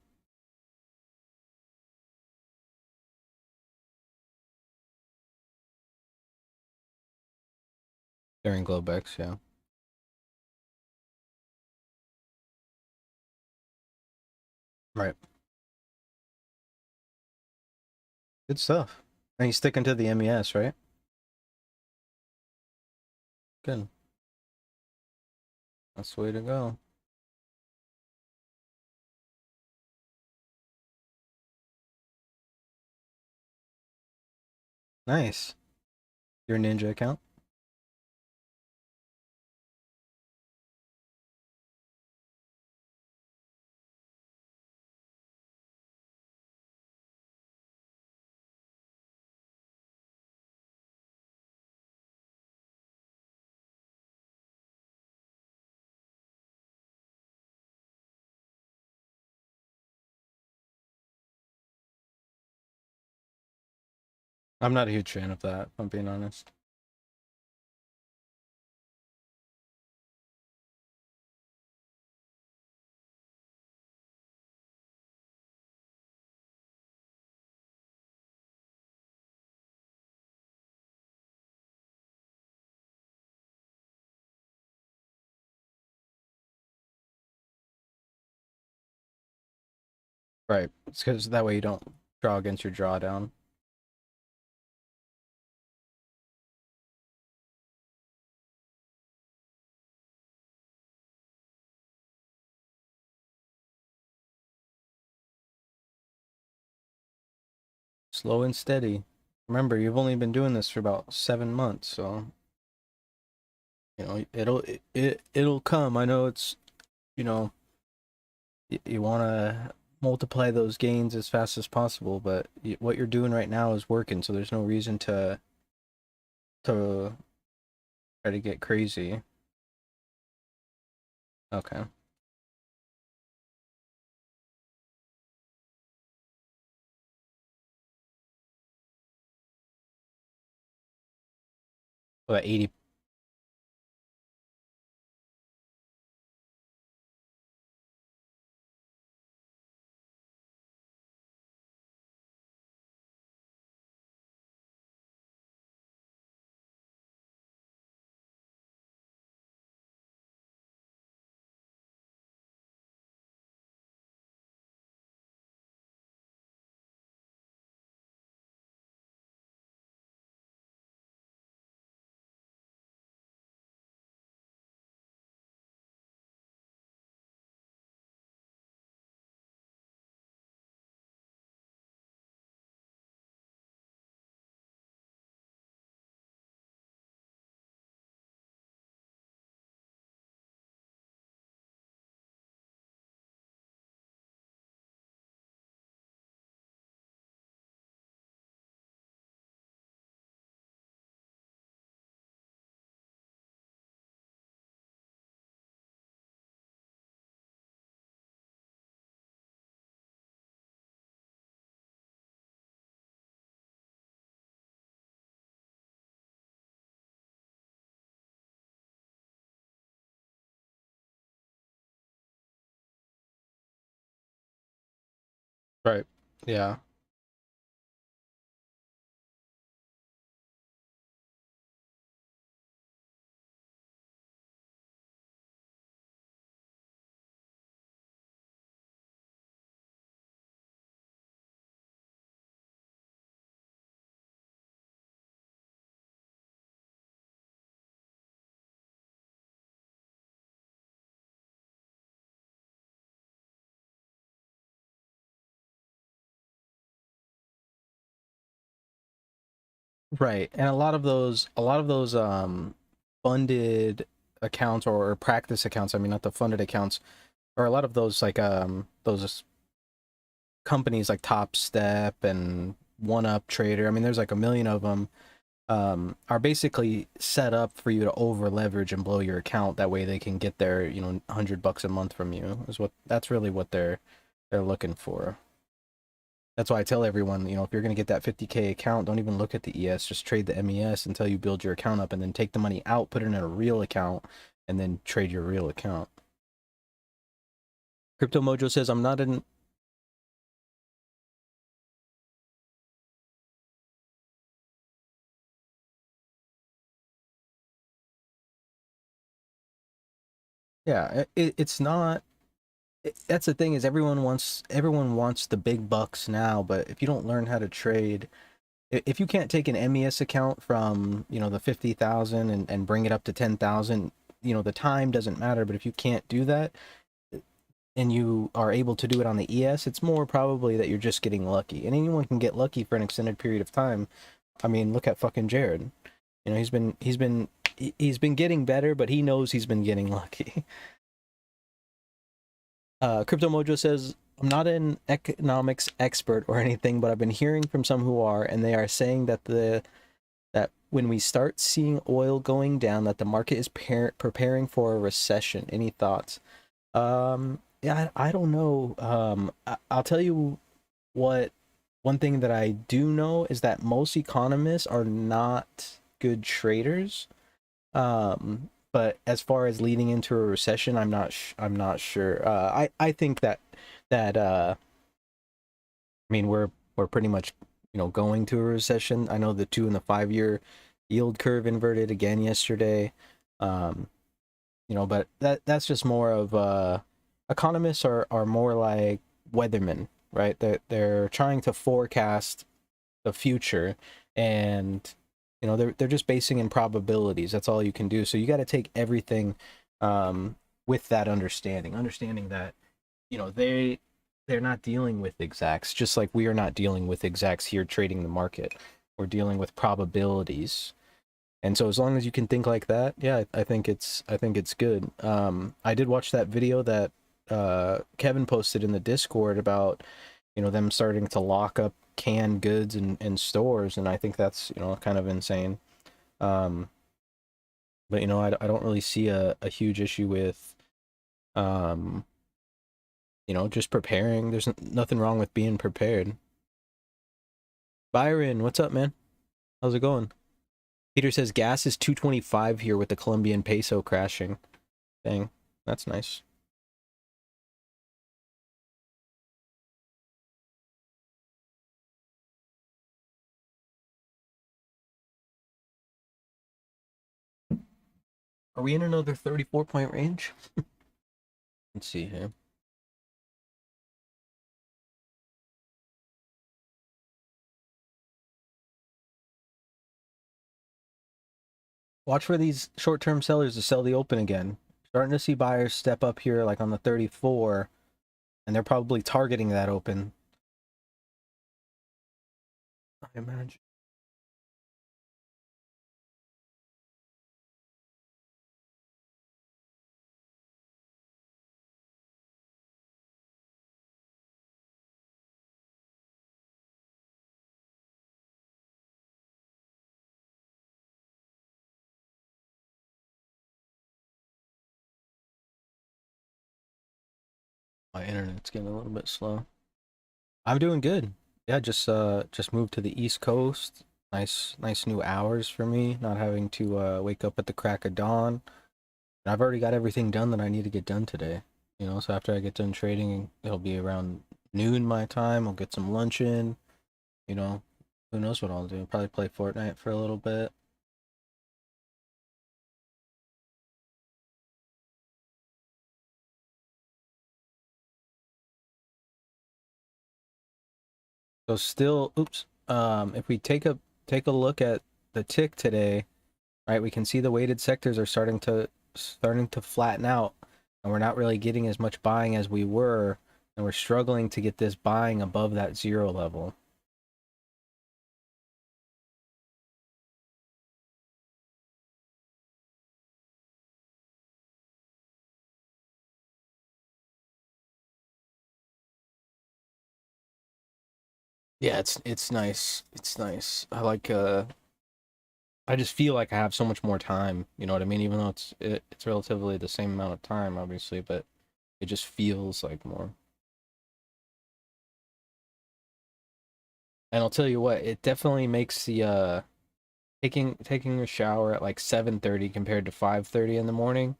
Speaker 1: During Globex, yeah. Right. Good stuff. And you sticking to the MES, right? Good. That's the way to go. Nice. Your Ninja account? I'm not a huge fan of that, if I'm being honest. Right. It's because that way you don't draw against your drawdown. Slow and steady. Remember, you've only been doing this for about 7 months, so you know it'll come. I know it's, you know, you want to multiply those gains as fast as possible, but what you're doing right now is working, so there's no reason to try to get crazy. Okay. About 80. Right. Yeah. Right. And a lot of those funded accounts or practice accounts, I mean not the funded accounts, or a lot of those like those companies like Top Step and One Up Trader, I mean there's like a million of them, are basically set up for you to over leverage and blow your account. That way they can get their, you know, $100 a month from you. That's really what they're looking for. That's why I tell everyone, you know, if you're going to get that 50K account, don't even look at the ES, just trade the MES until you build your account up, and then take the money out, put it in a real account, and then trade your real account. Crypto Mojo says, I'm not in. Yeah, it's not. That's the thing, is everyone wants the big bucks now, but if you don't learn how to trade, if you can't take an MES account from, you know, the 50,000 and bring it up to 10,000, you know, the time doesn't matter. But if you can't do that and you are able to do it on the ES, it's more probably that you're just getting lucky. And anyone can get lucky for an extended period of time. I mean, look at fucking Jared. You know, he's been getting better, but he knows he's been getting lucky. Crypto Mojo says, I'm not an economics expert or anything, but I've been hearing from some who are, and they are saying that that when we start seeing oil going down, that the market is preparing for a recession. Any thoughts? Yeah, I don't know. I'll tell you what. One thing that I do know is that most economists are not good traders. But as far as leading into a recession, I'm not sure. I think that I mean we're pretty much, you know, going to a recession. I know the 2 and the 5 year yield curve inverted again yesterday. Um, you know, but that's just more of economists are more like weathermen, right? They're trying to forecast the future, and you know they're just basing in probabilities. That's all you can do. So you got to take everything with that understanding that, you know, they're not dealing with exacts, just like we are not dealing with exacts here trading the market. We're dealing with probabilities. And so as long as you can think like that, yeah, I think it's good. I did watch that video that Kevin posted in the Discord about, you know, them starting to lock up canned goods in stores, and I think that's, you know, kind of insane. Um, but you know, I don't really see a huge issue with, um, you know, just preparing. There's nothing wrong with being prepared. Byron, what's up, man? How's it going? Peter says gas is 225 here with the Colombian peso crashing. Dang, that's nice. Are we in another 34-point range? Let's see here. Watch for these short-term sellers to sell the open again. Starting to see buyers step up here like on the 34, and they're probably targeting that open, I imagine. My internet's getting a little bit slow. I'm doing good. Yeah, just moved to the East Coast. Nice new hours for me, not having to wake up at the crack of dawn. And I've already got everything done that I need to get done today. You know, so after I get done trading, it'll be around noon my time. I'll get some lunch in. You know, who knows what I'll do? Probably play Fortnite for a little bit. So still, oops. If we take a look at the tick today, right, we can see the weighted sectors are starting to flatten out, and we're not really getting as much buying as we were, and we're struggling to get this buying above that zero level. Yeah, it's nice. It's nice. I just feel like I have so much more time, you know what I mean? Even though it's relatively the same amount of time, obviously, but it just feels like more. And I'll tell you what, it definitely makes the taking a shower at like 7:30 compared to 5:30 in the morning,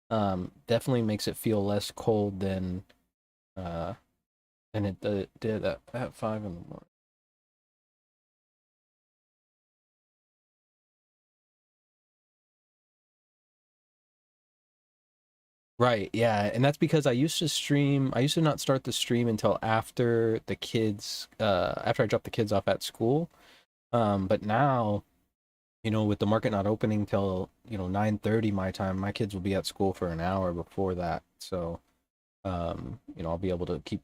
Speaker 1: definitely makes it feel less cold uh than it did at 5 in the morning. Right, yeah, and that's because I used to not start the stream until after the kids, after I dropped the kids off at school. But now, with the market not opening till, 9:30 my time, my kids will be at school for an hour before that. So, I'll be able to keep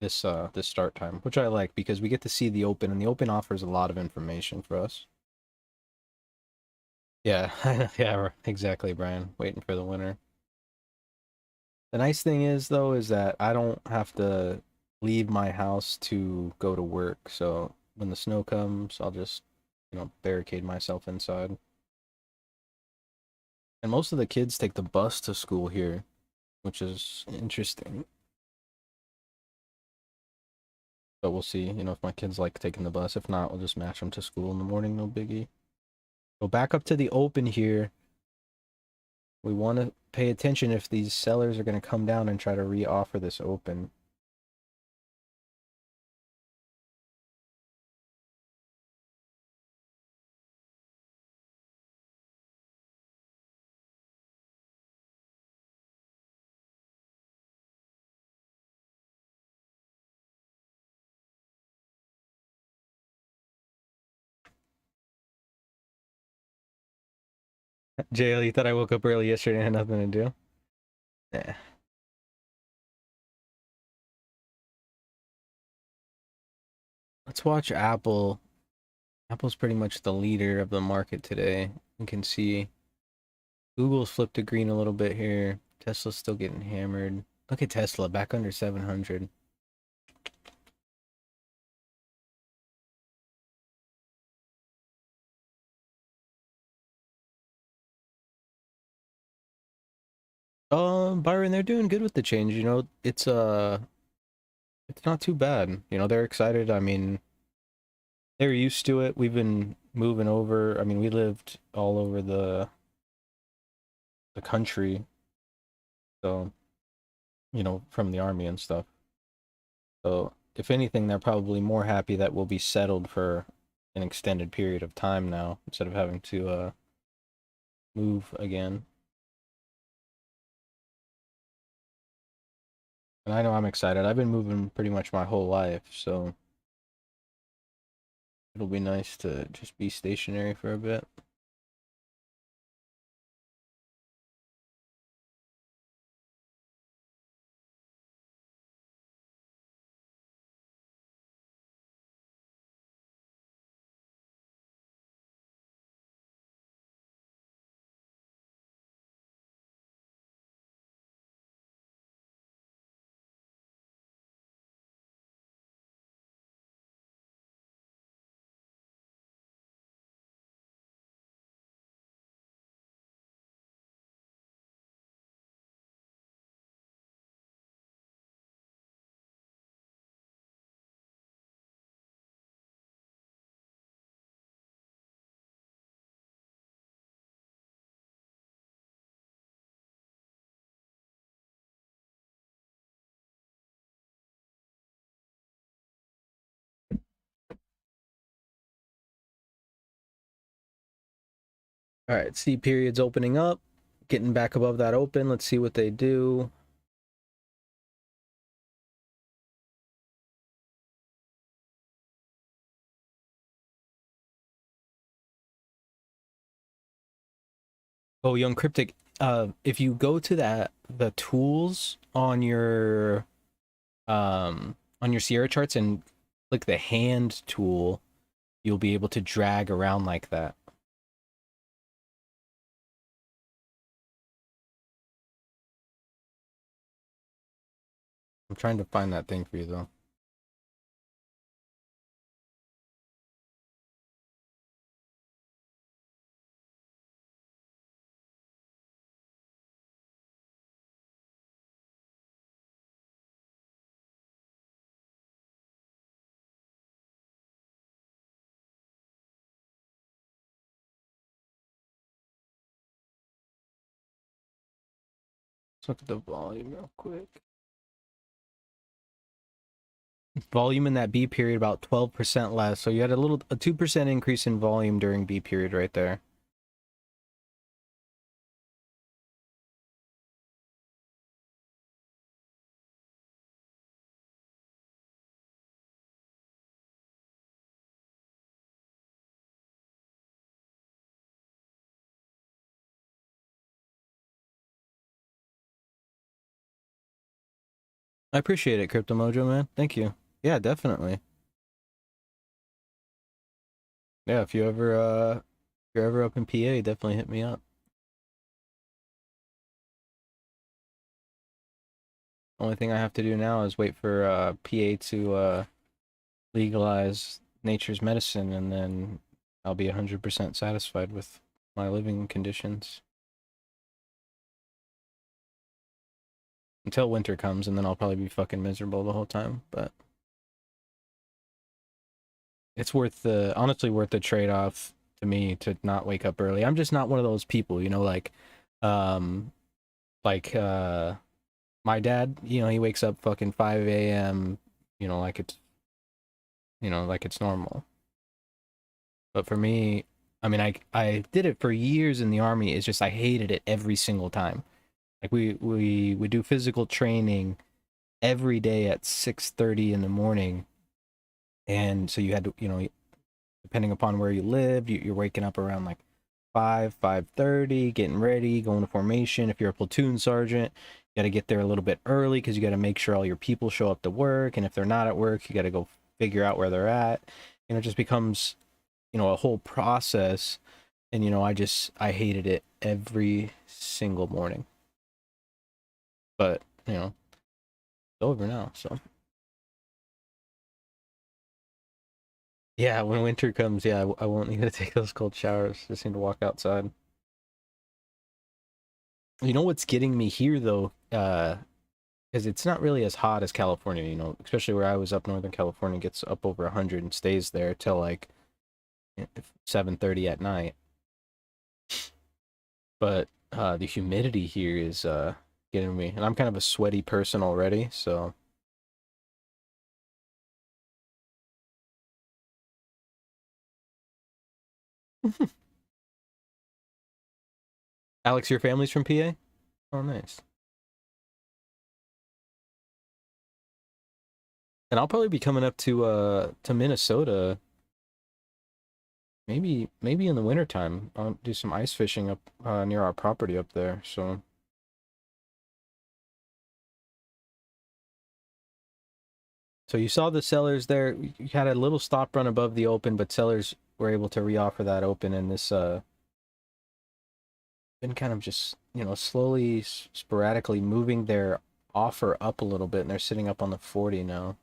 Speaker 1: this start time, which I like because we get to see the open, and the open offers a lot of information for us. Yeah, yeah, exactly, Brian. Waiting for the winner. The nice thing is though is that I don't have to leave my house to go to work. So when the snow comes, I'll just, barricade myself inside. And most of the kids take the bus to school here, which is interesting. But we'll see, if my kids like taking the bus. If not, we'll just match them to school in the morning, no biggie. Go back up to the open here. We want to pay attention if these sellers are going to come down and try to re-offer this open. JL, you thought I woke up early yesterday and had nothing to do? Yeah. Let's watch Apple. Apple's pretty much the leader of the market today. You can see Google's flipped to green a little bit here. Tesla's still getting hammered. Look at Tesla, back under 700. Byron, they're doing good with the change. It's not too bad. They're excited. I mean, they're used to it. We've been moving over. I mean, we lived all over the country, so from the army and stuff. So, if anything, they're probably more happy that we'll be settled for an extended period of time now instead of having to move again. And I know I'm excited. I've been moving pretty much my whole life, so it'll be nice to just be stationary for a bit. All right, C period's opening up, getting back above that open. Let's see what they do. Oh, Young Cryptic, if you go to the tools on your Sierra charts and click the hand tool, you'll be able to drag around like that. I'm trying to find that thing for you though. Let's look at the volume real quick. Volume in that B period about 12% less. So you had a 2% increase in volume during B period right there. I appreciate it, Crypto Mojo, man. Thank you. Yeah, definitely. Yeah, if you're ever up in PA, definitely hit me up. Only thing I have to do now is wait for PA to legalize nature's medicine, and then I'll be 100% satisfied with my living conditions until winter comes, and then I'll probably be fucking miserable the whole time. But it's honestly worth the trade-off to me to not wake up early. I'm just not one of those people, you know, um, like my dad, you know, he wakes up fucking 5 a.m., you know, like it's normal. But for me, I mean, I did it for years in the army. It's just I hated it every single time. Like we do physical training every day at 6:30 in the morning, and so you had to, you know, depending upon where you live, you're waking up around like 5:30, getting ready, going to formation. If you're a platoon sergeant, you got to get there a little bit early because you got to make sure all your people show up to work, and if they're not at work, you got to go figure out where they're at. And it just becomes, you know, a whole process. And you know, I hated it every single morning. But you know, it's over now. So yeah, when winter comes, yeah, I won't need to take those cold showers. Just need to walk outside. You know what's getting me here though, because it's not really as hot as California. You know, especially where I was up Northern California, gets up over 100 and stays there till like 7:30 at night. But the humidity here is getting me, and I'm kind of a sweaty person already, so. Alex, your family's from PA? Oh, nice. And I'll probably be coming up to Minnesota, maybe in the wintertime. I'll do some ice fishing up near our property up there. So you saw the sellers there. You had a little stop run above the open, but sellers were able to reoffer that open, and this been kind of just, you know, slowly sporadically moving their offer up a little bit, and they're sitting up on the 40 now.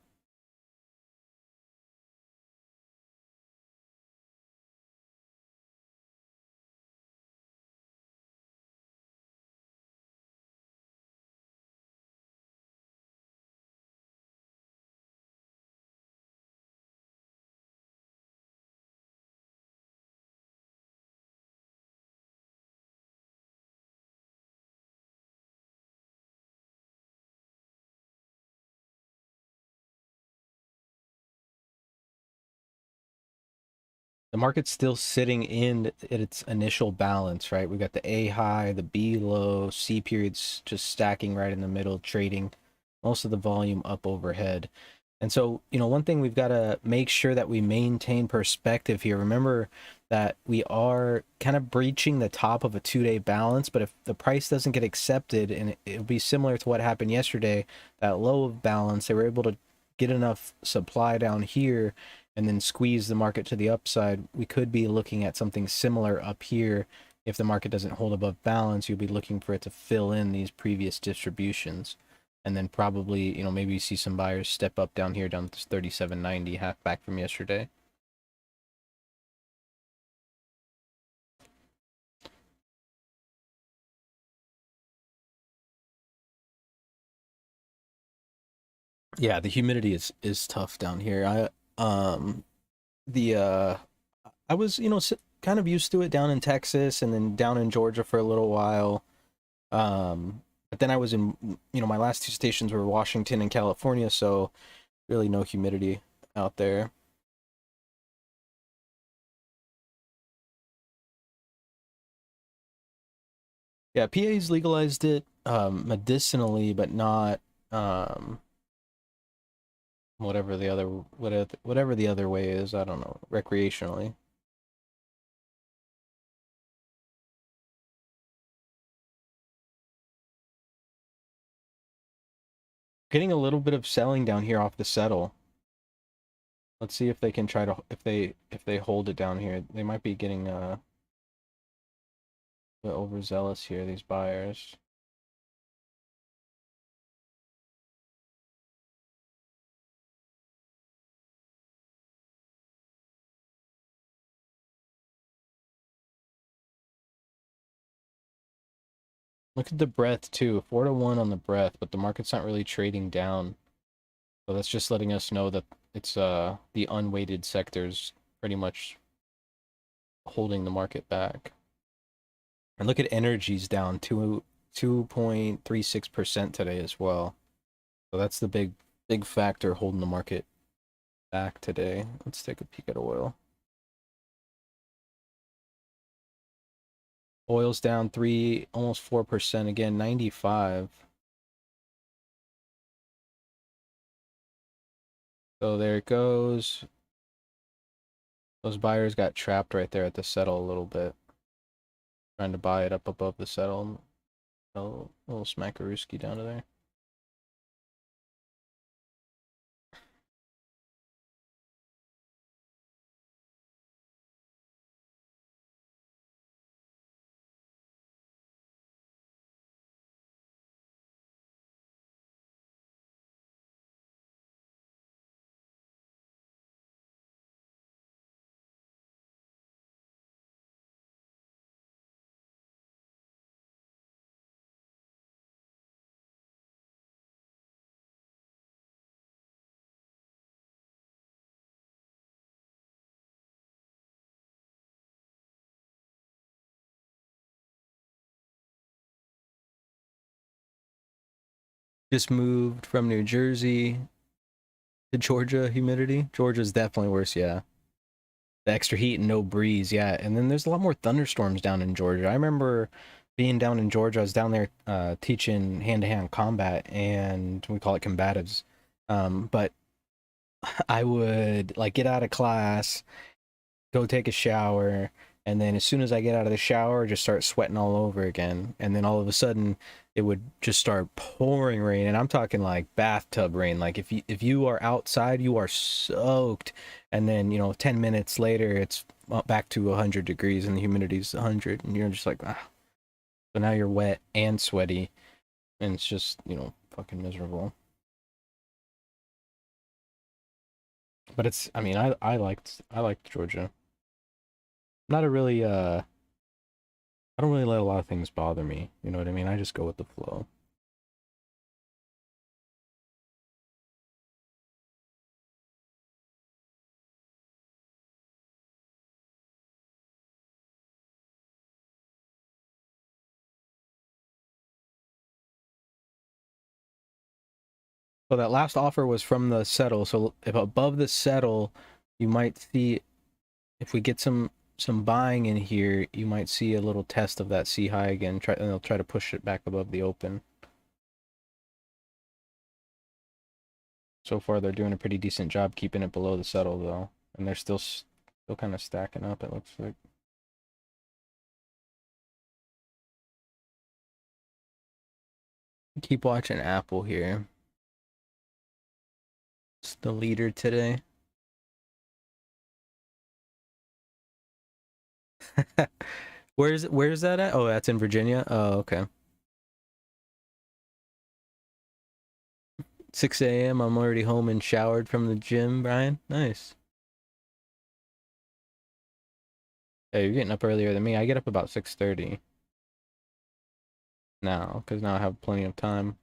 Speaker 1: the market's still sitting in at its initial balance, right? We got the A high, the B low, C periods just stacking right in the middle, trading most of the volume up overhead. And so, one thing we've got to make sure that we maintain perspective here. Remember that we are kind of breaching the top of a 2-day balance, but if the price doesn't get accepted, and it'll be similar to what happened yesterday, that low of balance, they were able to get enough supply down here and then squeeze the market to the upside. We could be looking at something similar up here. If the market doesn't hold above balance, you'll be looking for it to fill in these previous distributions. And then probably, maybe you see some buyers step up down here, down to 37.90, half back from yesterday. Yeah, the humidity is tough down here. The I was, kind of used to it down in Texas and then down in Georgia for a little while. But then I was in, my last two stations were Washington and California, so really no humidity out there. Yeah, PA's legalized it medicinally, but not whatever the other whatever the other way is. I don't know, recreationally. Getting a little bit of selling down here off the settle. Let's see if they can try to if they hold it down here. They might be getting a bit overzealous here, these buyers. Look at the breadth too, 4-1 on the breadth, but the market's not really trading down. So that's just letting us know that it's the unweighted sectors pretty much holding the market back. And look at energy's down 2.36% today as well. So that's the big factor holding the market back today. Let's take a peek at oil. Oil's down almost 4% again, 95. So there it goes. Those buyers got trapped right there at the settle a little bit. Trying to buy it up above the settle. A little smackarooski down to there. Just moved from New Jersey to Georgia humidity. Georgia's definitely worse, yeah. The extra heat and no breeze, yeah. And then there's a lot more thunderstorms down in Georgia. I remember being down in Georgia. I was down there teaching hand-to-hand combat, and we call it combatives. But I would like get out of class, go take a shower, and then as soon as I get out of the shower, just start sweating all over again. And then all of a sudden, it would just start pouring rain, and I'm talking like bathtub rain. Like if you are outside, you are soaked, and then 10 minutes later, it's back to 100 degrees, and the humidity's 100, and you're just like, ah. So now you're wet and sweaty, and it's just fucking miserable. But it's, I mean, I liked Georgia. Not a really I don't really let a lot of things bother me. You know what I mean? I just go with the flow. So that last offer was from the settle. So if above the settle, you might see if we get some buying in here, you might see a little test of that C high again. And they'll try to push it back above the open. So far, they're doing a pretty decent job keeping it below the settle, though, and they're still kind of stacking up. It looks like. Keep watching Apple here. It's the leader today. Where's that at? Oh, that's in Virginia. Oh, okay. 6 a.m. I'm already home and showered from the gym, Brian. Nice. Hey, you're getting up earlier than me. I get up about 6:30 now, because now I have plenty of time.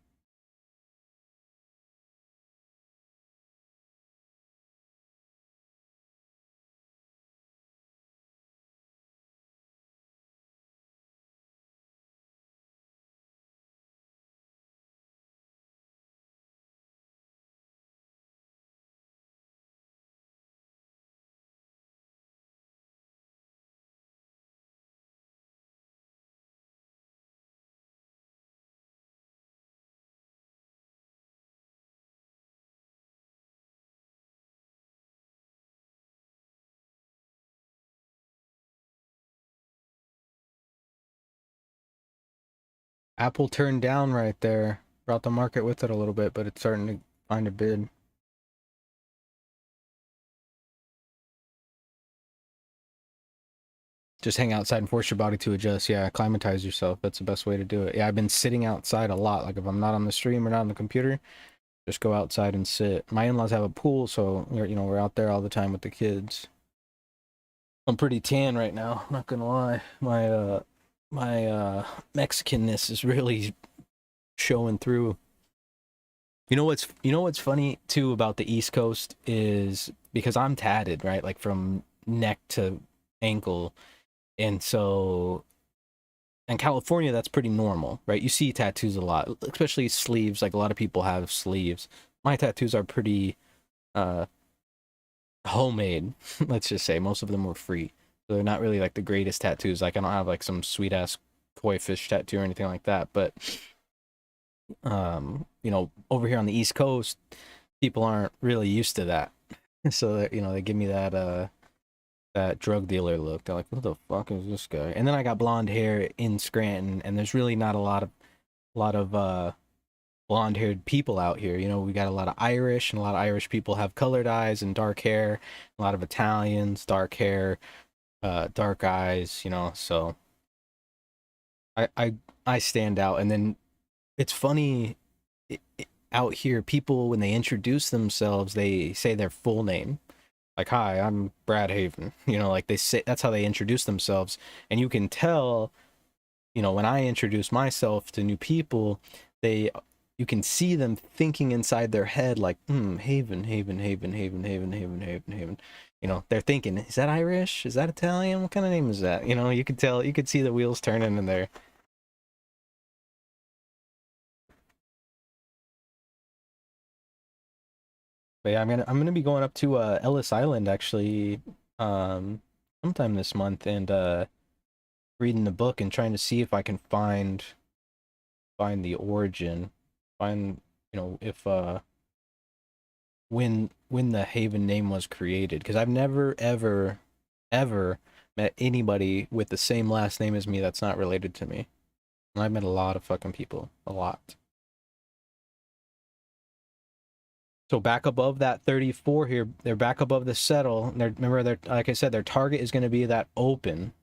Speaker 1: Apple turned down right there. Brought the market with it a little bit, but it's starting to find a bid. Just hang outside and force your body to adjust. Yeah, acclimatize yourself. That's the best way to do it. Yeah, I've been sitting outside a lot. Like if I'm not on the stream or not on the computer, just go outside and sit. My in-laws have a pool, so we're out there all the time with the kids. I'm pretty tan right now, not gonna lie. My Mexicanness is really showing through. You know what's funny too about the East Coast is because I'm tatted, right? Like from neck to ankle. And so in California that's pretty normal, right? You see tattoos a lot, especially sleeves. Like a lot of people have sleeves. My tattoos are pretty homemade. Let's just say most of them were free, so they're not really like the greatest tattoos. Like I don't have like some sweet ass koi fish tattoo or anything like that. But over here on the East Coast, people aren't really used to that. So that, they give me that drug dealer look. They're like, what the fuck is this guy? And then I got blonde hair in Scranton, and there's really not a lot of blonde haired people out here. We got a lot of Irish, and a lot of Irish people have colored eyes and dark hair. A lot of Italians, dark hair, dark eyes. So I stand out. And then it's funny, out here, people when they introduce themselves, they say their full name. Like, hi, I'm Brad Haven. Like they say, that's how they introduce themselves. And you can tell, when I introduce myself to new people, you can see them thinking inside their head, like, Haven, Haven, Haven, Haven, Haven, Haven, Haven, Haven. They're thinking, is that Irish? Is that Italian? What kind of name is that? You could tell, you could see the wheels turning in there. But yeah, I'm gonna be going up to Ellis Island actually, um, sometime this month, and reading the book and trying to see if I can find the origin, find if when the Haven name was created, because I've never ever met anybody with the same last name as me that's not related to me. And I've met a lot of fucking people, a lot. So back above that 34 here, they're back above the settle. And remember, like I said, their target is going to be that open.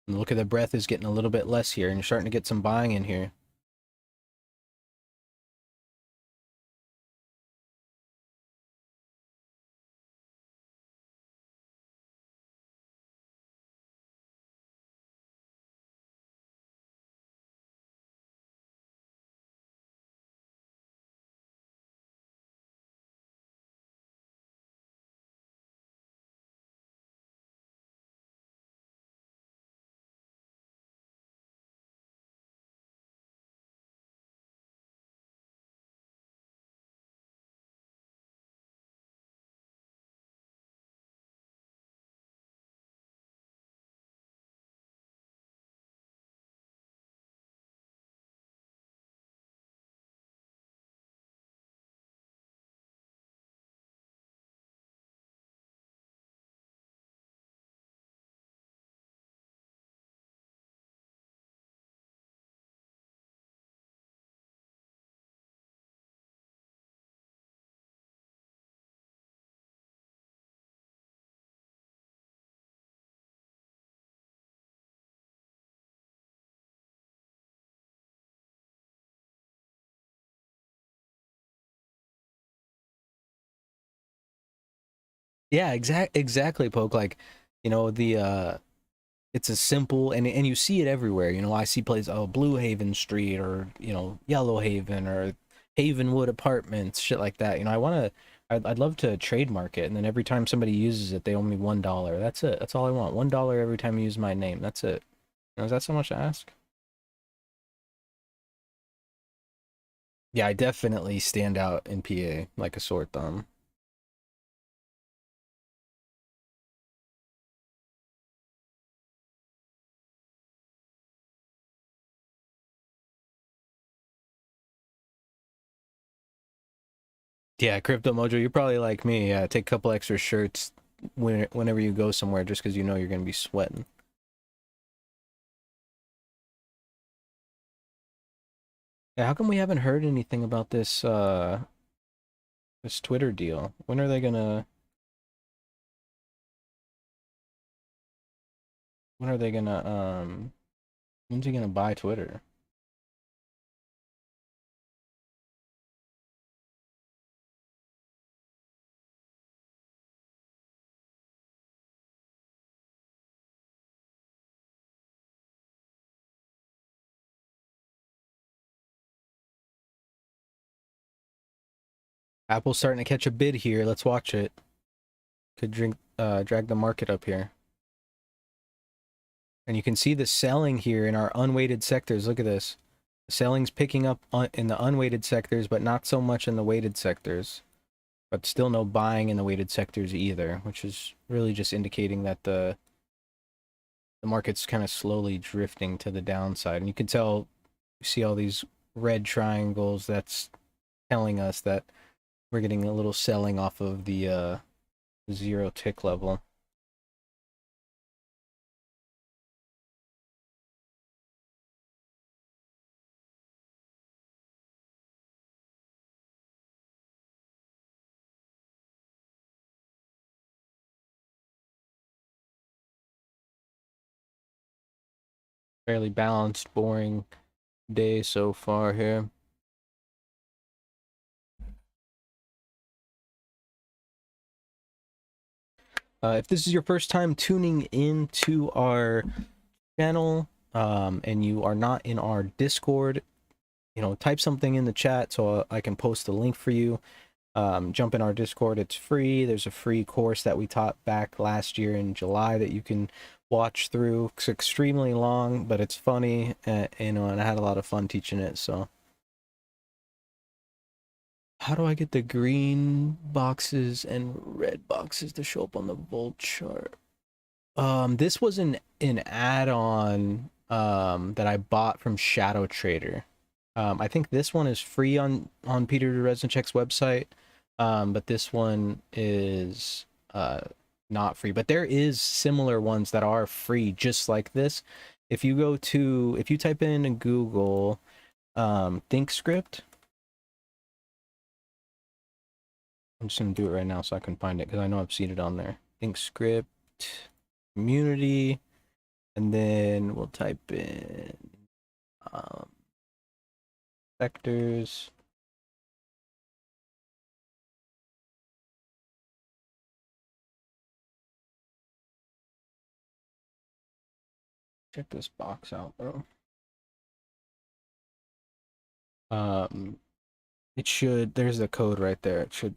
Speaker 1: And look at the breath is getting a little bit less here, and you're starting to get some buying in here. Yeah, exactly, Poke. Like, the it's a simple, and you see it everywhere. I see places, oh, Blue Haven Street, or Yellow Haven, or Havenwood Apartments, shit like that. I'd love to trademark it, and then every time somebody uses it, they owe me $1. That's it. That's all I want. $1 every time you use my name. That's it. Is that so much to ask? Yeah, I definitely stand out in PA like a sore thumb. Yeah, Crypto Mojo, you're probably like me. Yeah, take a couple extra shirts whenever you go somewhere, just because you know you're gonna be sweating. Yeah, how come we haven't heard anything about this Twitter deal? When are they gonna? When are they gonna? When's he gonna buy Twitter? Apple's starting to catch a bid here. Let's watch it. Could drag the market up here. And you can see the selling here in our unweighted sectors. Look at this. Selling's picking up in the unweighted sectors, but not so much in the weighted sectors. But still no buying in the weighted sectors either, which is really just indicating that the market's kind of slowly drifting to the downside. And you can tell, you see all these red triangles, that's telling us that we're getting a little selling off of the zero tick level. Fairly balanced, boring day so far here. If this is your first time tuning into our channel, and you are not in our Discord, type something in the chat so I can post a link for you. Jump in our Discord. It's free. There's a free course that we taught back last year in July that you can watch through. It's extremely long, but it's funny, and I had a lot of fun teaching it. So how do I get the green boxes and red boxes to show up on the Volt chart? This was an add-on that I bought from Shadow Trader. I think this one is free on Peter Reznicek's website, but this one is not free. But there is similar ones that are free, just like this. If you type in Google ThinkScript, I'm just gonna do it right now so I can find it because I know I've seen it on there. ThinkScript community, and then we'll type in um, sectors. Check this box out, bro. Um, there's the code right there. It should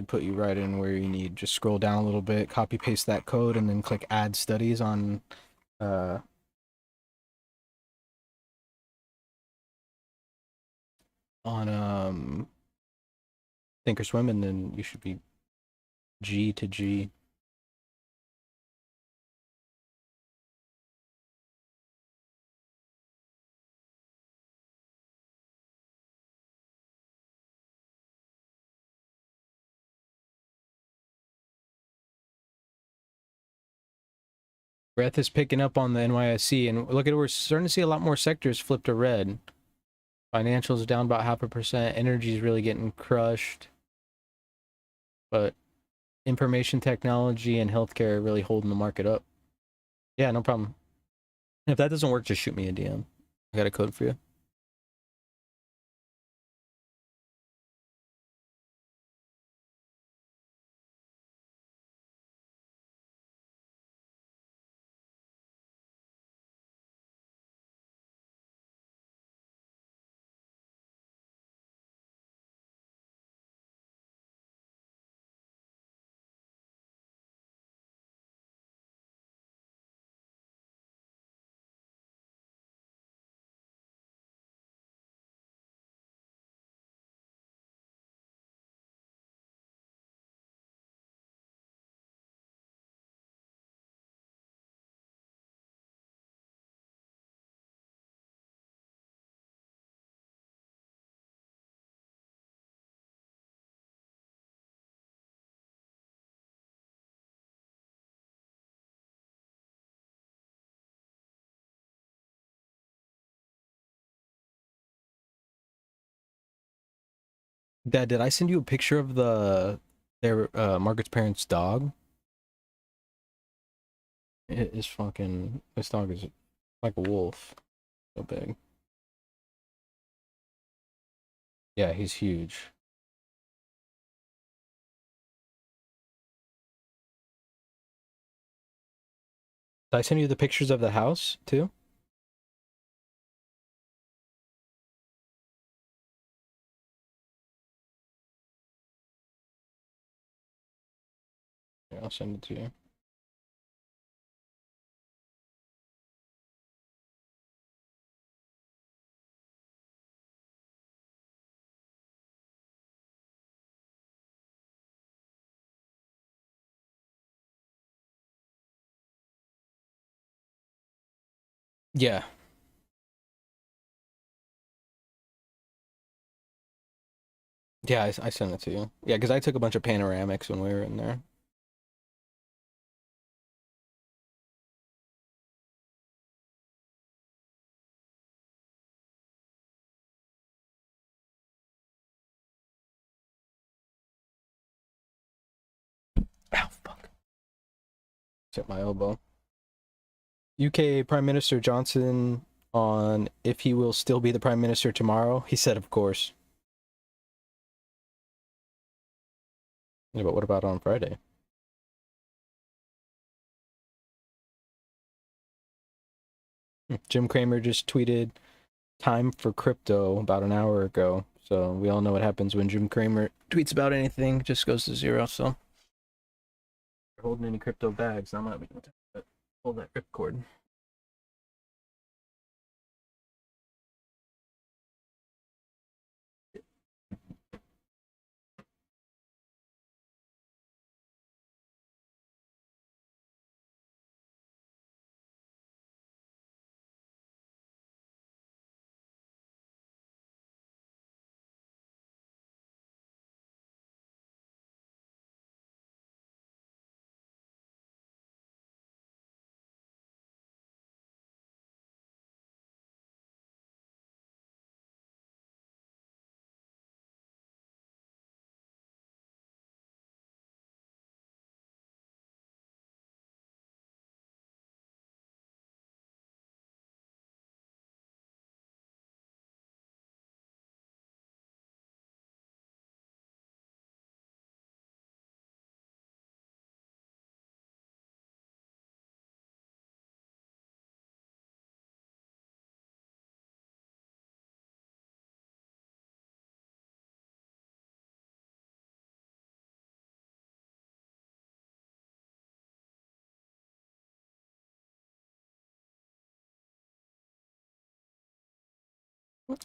Speaker 1: put you right in where you need. Just scroll down a little bit, copy paste that code, and then click add studies uh on Thinkorswim, and then you should be G to G. Breath is picking up on the NYSE, and look at, we're starting to see a lot more sectors flip to red. Financials down about 0.5%. Energy is really getting crushed, but information technology and healthcare are really holding the market up. Yeah, no problem. If that doesn't work, just shoot me a DM. I got a code for you. Dad, did I send you a picture of their Margaret's parents' dog? It is fucking. This dog is like a wolf. So big. Yeah, he's huge. Did I send you the pictures of the house too? Yeah, I'll send it to you. Yeah. Yeah, I sent it to you. Yeah, because I took a bunch of panoramics when we were in there. Ow, fuck. Hit my elbow. UK Prime Minister Johnson on if he will still be the Prime Minister tomorrow. He said, of course. Yeah, but what about on Friday? Jim Cramer just tweeted time for crypto about an hour ago. So we all know what happens when Jim Cramer tweets about anything, it just goes to zero. So if you're holding any crypto bags, I'm not going to pull that ripcord.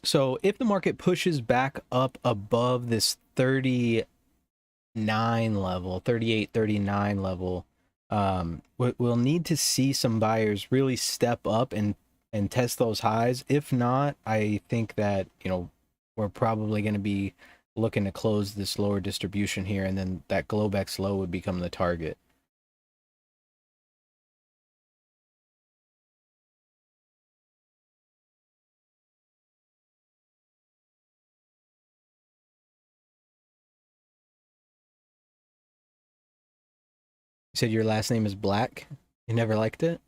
Speaker 1: So if the market pushes back up above this 39 level, 38, 39 level, we'll need to see some buyers really step up and test those highs. If not, I think that, we're probably going to be looking to close this lower distribution here, and then that Globex low would become the target. You said your last name is Black? You never liked it?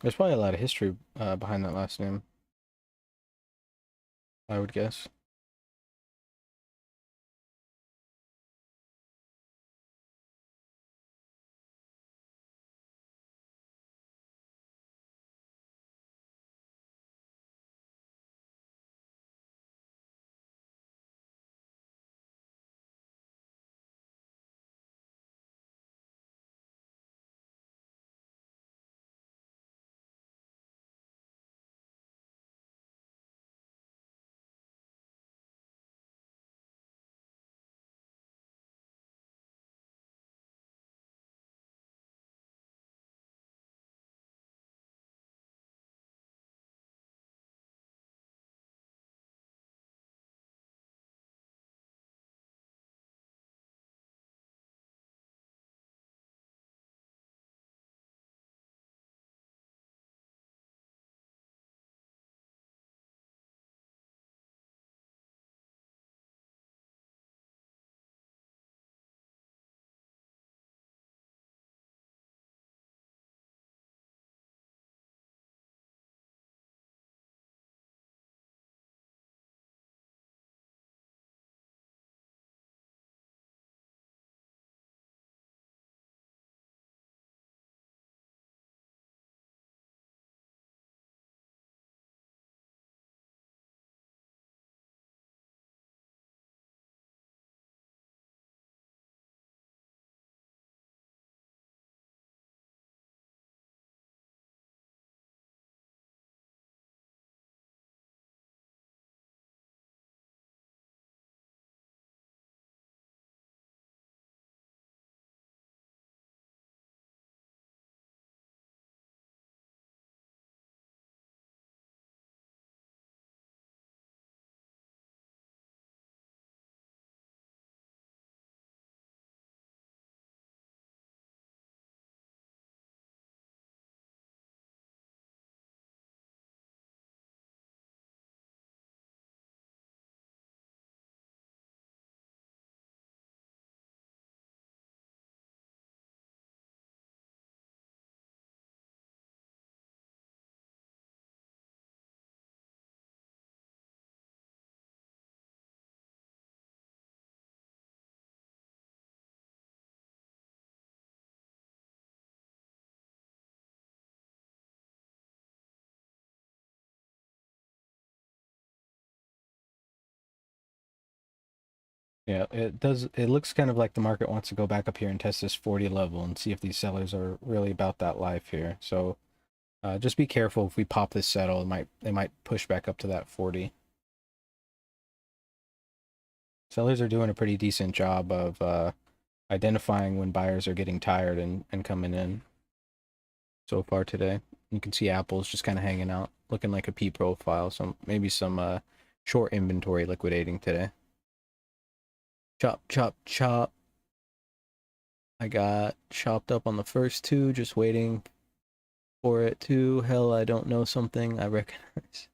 Speaker 1: There's probably a lot of history behind that last name, I would guess. Yeah, it does. It looks kind of like the market wants to go back up here and test this 40 level and see if these sellers are really about that life here. So just be careful if we pop this settle. They might push back up to that 40. Sellers are doing a pretty decent job of identifying when buyers are getting tired and coming in so far today. You can see Apple's just kind of hanging out, looking like a P profile. So maybe some short inventory liquidating today. Chop, chop, chop. I got chopped up on the first two, just waiting for it to. Hell, I don't know something I recognize.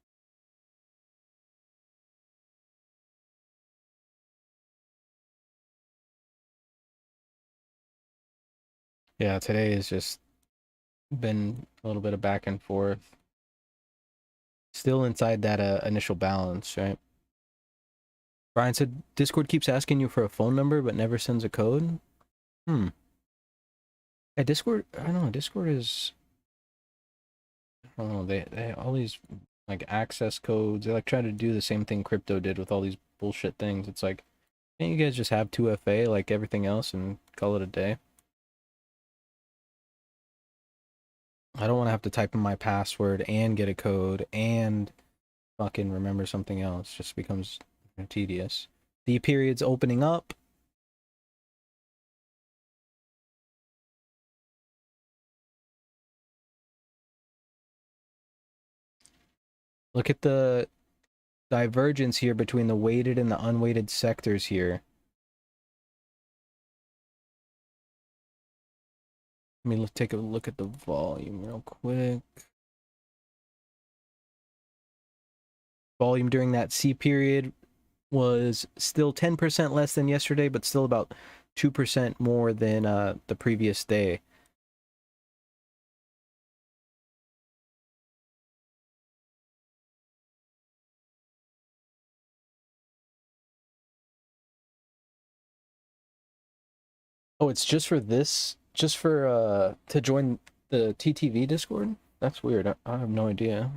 Speaker 1: Yeah, today has just been a little bit of back and forth. Still inside that initial balance, right? Brian said Discord keeps asking you for a phone number but never sends a code. Hmm. Yeah, Discord, I don't know, Discord is, I don't know, they all these like access codes. They like try to do the same thing crypto did with all these bullshit things. It's like, can't you guys just have 2FA like everything else and call it a day? I don't want to have to type in my password and get a code and fucking remember something else. Just becomes tedious. The period's opening up. Look at the divergence here between the weighted and the unweighted sectors here. Let's take a look at the volume real quick. Volume during that C period was still 10% less than yesterday, but still about 2% more than the previous day. Oh, it's just for this? Just for to join the TTV Discord? That's weird. I have no idea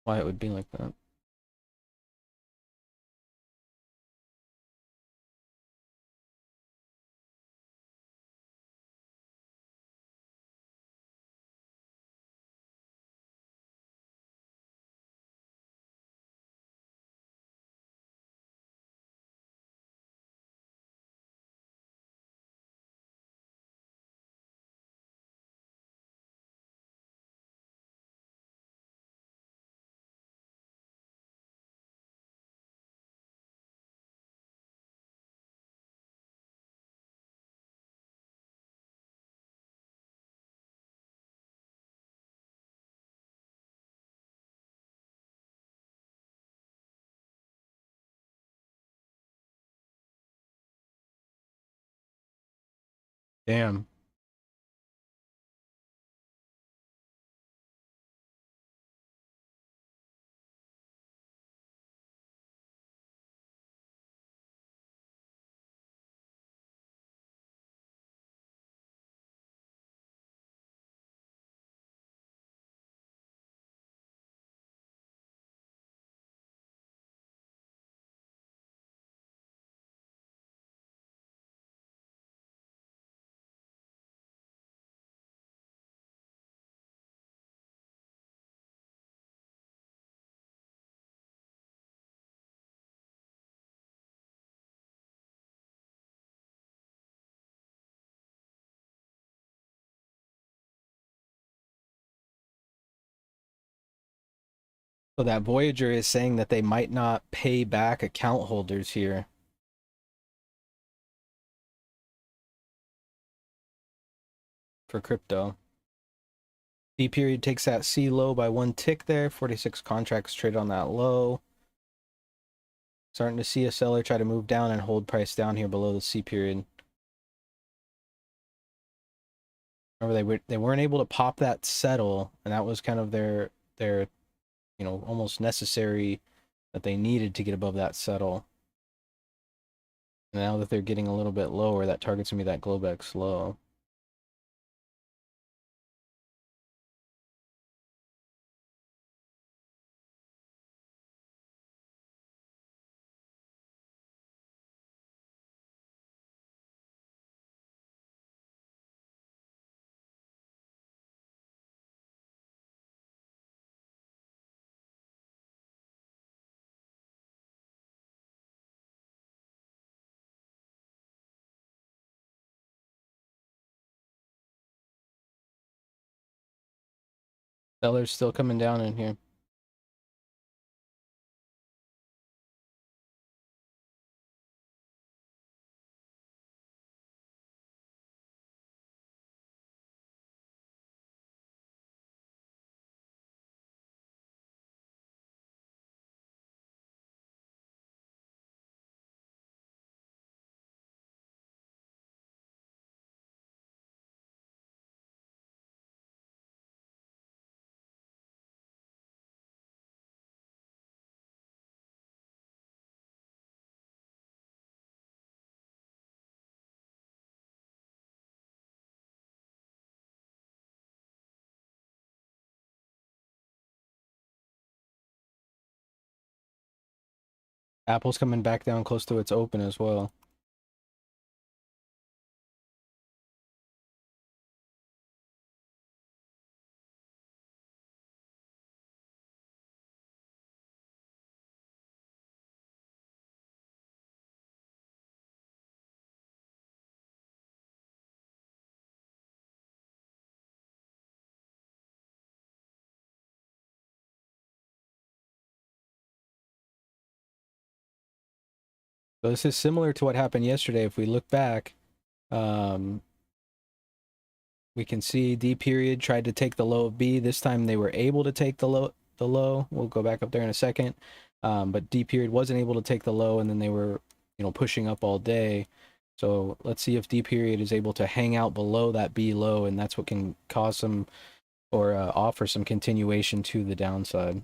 Speaker 1: why it would be like that. Damn. So that Voyager is saying that they might not pay back account holders here for crypto. D period takes that C low by one tick there. 46 contracts trade on that low. Starting to see a seller try to move down and hold price down here below the C period. Remember, they weren't able to pop that settle, and that was kind of their almost necessary that they needed to get above that settle. And now that they're getting a little bit lower, that target's gonna be that Globex low. Sellers still coming down in here. Apple's coming back down close to its open as well. So this is similar to what happened yesterday. If we look back, um, we can see D period tried to take the low of B. This time they were able to take the low. We'll go back up there in a second. But D period wasn't able to take the low, and then they were, pushing up all day. So let's see if D period is able to hang out below that B low, and that's what can cause some or offer some continuation to the downside.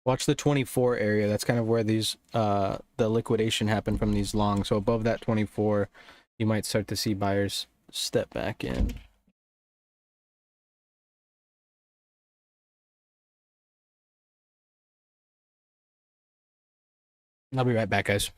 Speaker 1: Watch the 24 area. That's kind of where these the liquidation happened from these longs. So above that 24, you might start to see buyers step back in. I'll be right back, guys.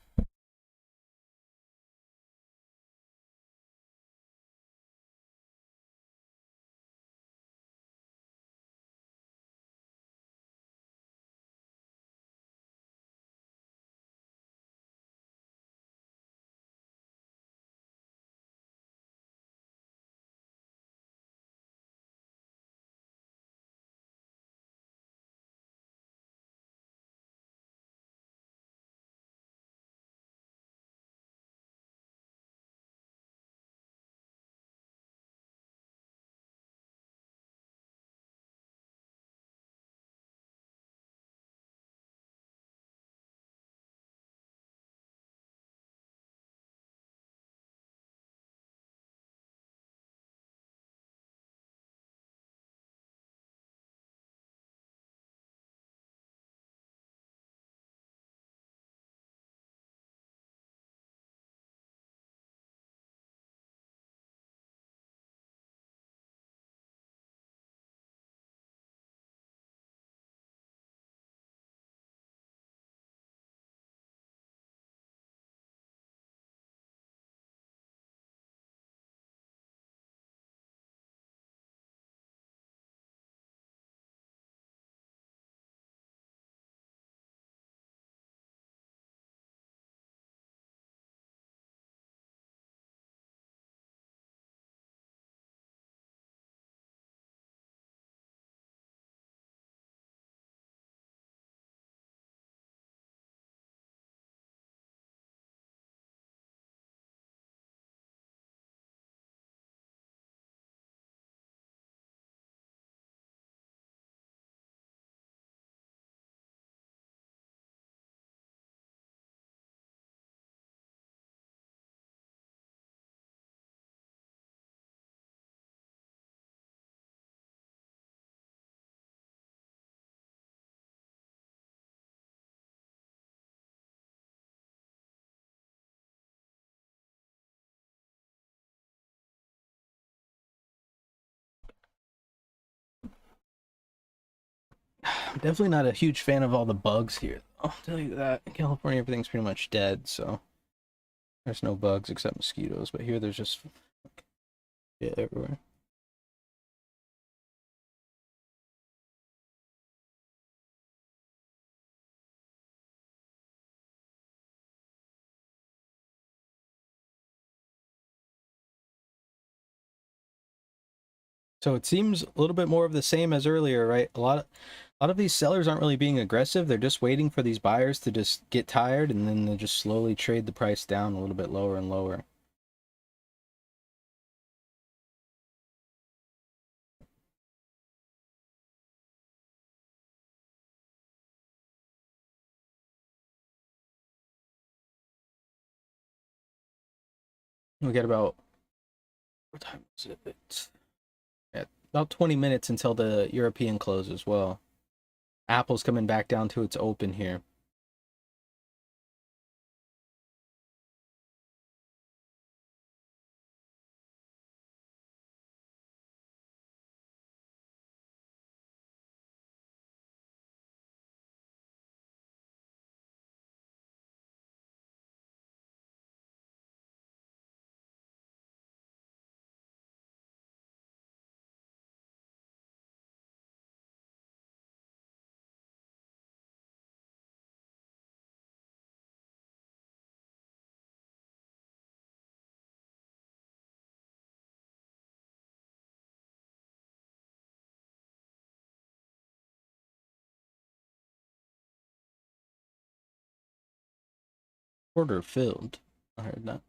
Speaker 1: Definitely not a huge fan of all the bugs here. I'll tell you that. In California, everything's pretty much dead, so there's no bugs except mosquitoes. But here, there's just shit everywhere. So it seems a little bit more of the same as earlier, right? A lot of these sellers aren't really being aggressive. They're just waiting for these buyers to just get tired, and then they just slowly trade the price down a little bit lower and lower. We got about, what time is it? Yeah, about 20 minutes until the European close as well. Apple's coming back down to its open here. Order filled. I heard that.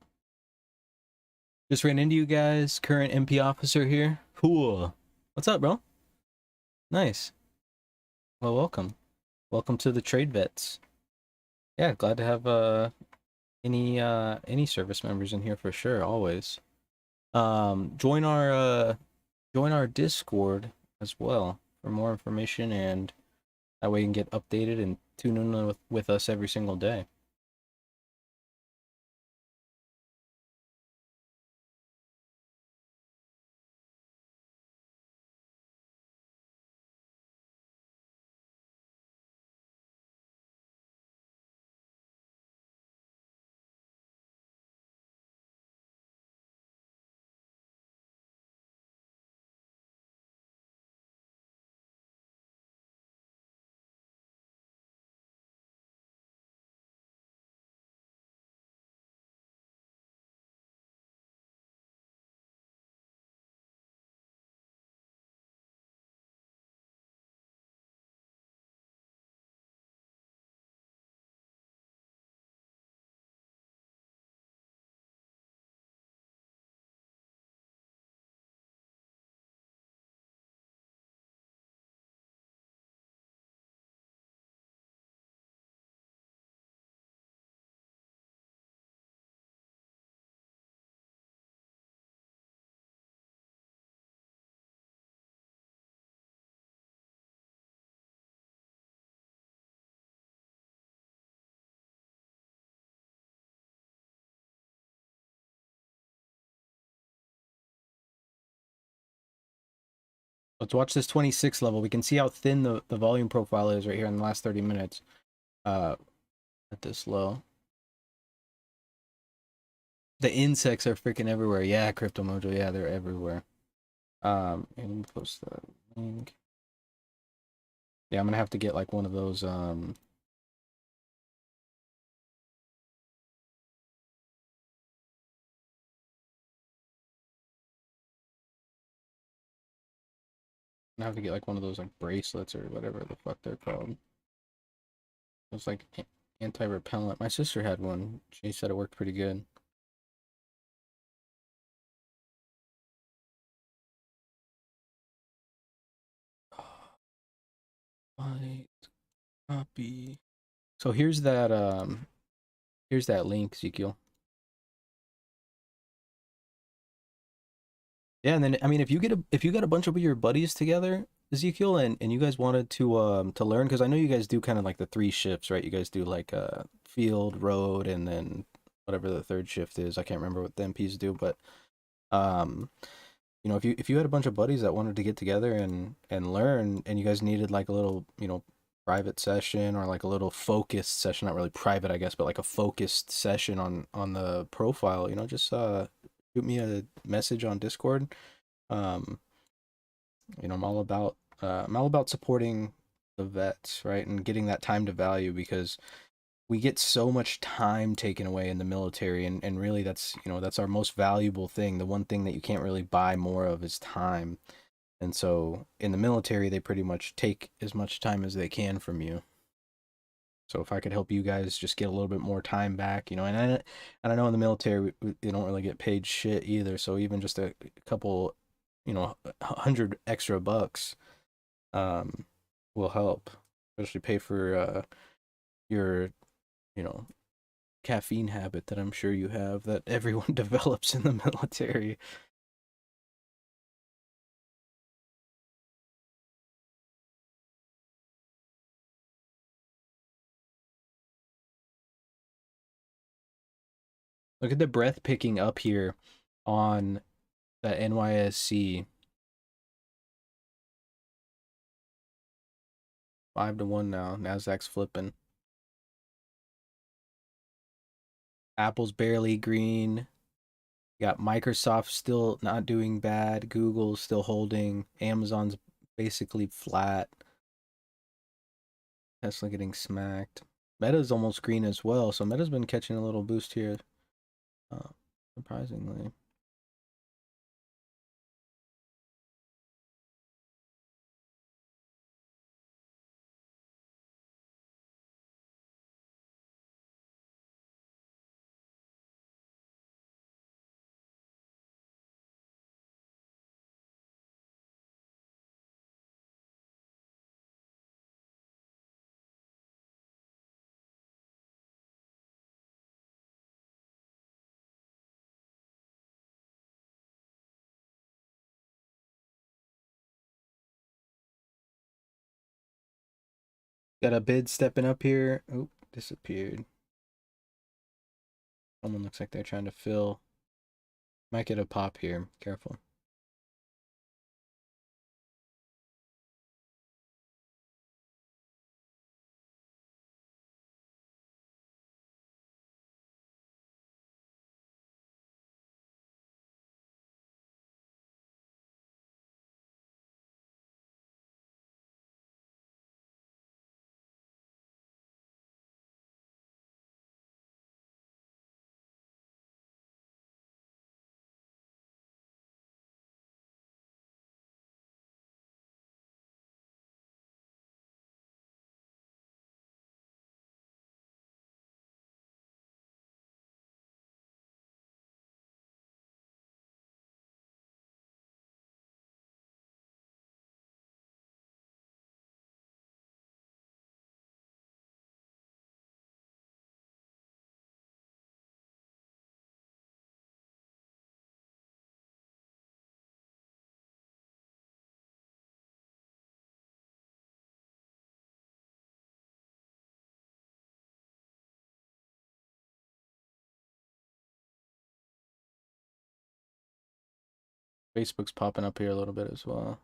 Speaker 1: Just ran into you guys. Current MP officer here. Cool. What's up, bro? Nice. Well, welcome. Welcome to the trade vets. Yeah, glad to have any service members in here for sure, always. Join our Discord as well for more information, and that way you can get updated and tune in with us every single day. Let's watch this 26 level. We can see how thin the volume profile is right here in the last 30 minutes. At this low. The insects are freaking everywhere. Yeah, Crypto Mojo. Yeah, they're everywhere. And let me post the link. Yeah, I'm gonna have to get like one of those I have to get like one of those like bracelets or whatever the fuck they're called. It's like anti-repellent. My sister had one. She said it worked pretty good. Right. Copy. So here's that link, Ezekiel. Yeah, and then I mean if you get a bunch of your buddies together, Ezekiel, and you guys wanted to learn, because I know you guys do kind of like the three shifts, right? You guys do like field, road, and then whatever the third shift is. I can't remember what the MPs do, but um if you had a bunch of buddies that wanted to get together and learn, and you guys needed like a little, private session or like a little focused session, not really private, I guess, but like a focused session on the profile, just shoot me a message on Discord. Um, I'm all about supporting the vets, right? And getting that time to value because we get so much time taken away in the military and really that's our most valuable thing. The one thing that you can't really buy more of is time. And so in the military they pretty much take as much time as they can from you. So if I could help you guys just get a little bit more time back, and I know in the military you don't really get paid shit either. So even just a couple, 100 extra bucks um, will help, especially pay for your, you know, caffeine habit that I'm sure you have that everyone develops in the military. Look at the breath picking up here on the NYSC. 5-1 now. Nasdaq's flipping. Apple's barely green. You got Microsoft still not doing bad. Google's still holding. Amazon's basically flat. Tesla getting smacked. Meta's almost green as well. So Meta's been catching a little boost here. Surprisingly. Got a bid stepping up here. Oh, disappeared. Someone looks like they're trying to fill. Might get a pop here. Careful. Facebook's popping up here a little bit as well.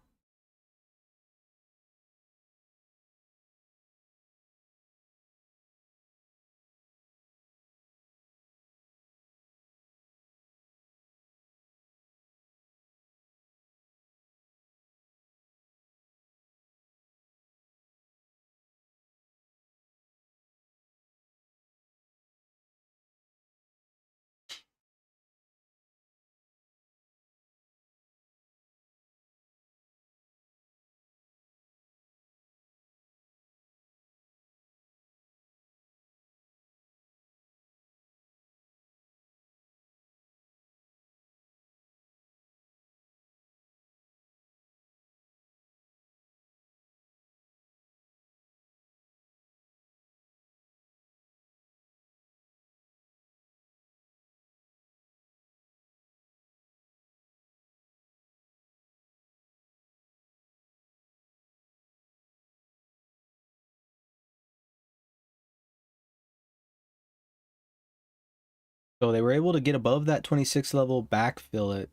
Speaker 1: So they were able to get above that 26 level, backfill it.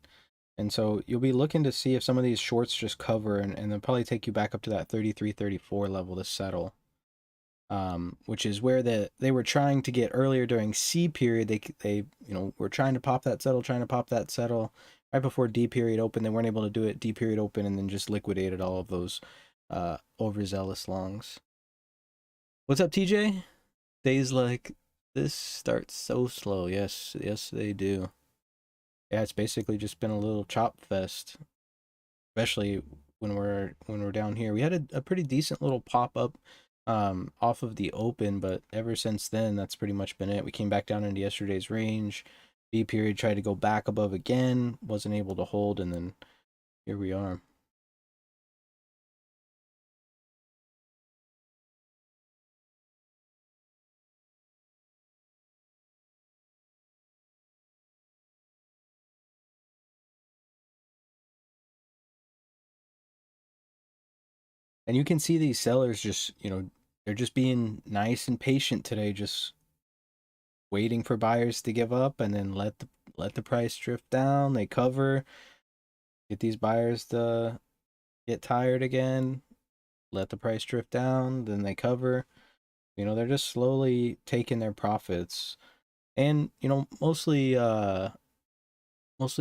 Speaker 1: And so you'll be looking to see if some of these shorts just cover and they'll probably take you back up to that 33, 34 level to settle. which is where they were trying to get earlier during C period. They were trying to pop that settle right before D period open. They weren't able to do it. D period open, and then just liquidated all of those overzealous longs. What's up, TJ? Days like this start so slow. Yes, they do. Yeah, it's basically just been a little chop fest, especially when we're down here. We had a pretty decent little pop up off of the open, but ever since then, that's pretty much been it. We came back down into yesterday's range. B period tried to go back above again, wasn't able to hold, and then here we are. And you can see these sellers just, they're just being nice and patient today, just waiting for buyers to give up and then let the price drift down. They cover, get these buyers to get tired again, let the price drift down, then they cover. They're just slowly taking their profits. And, mostly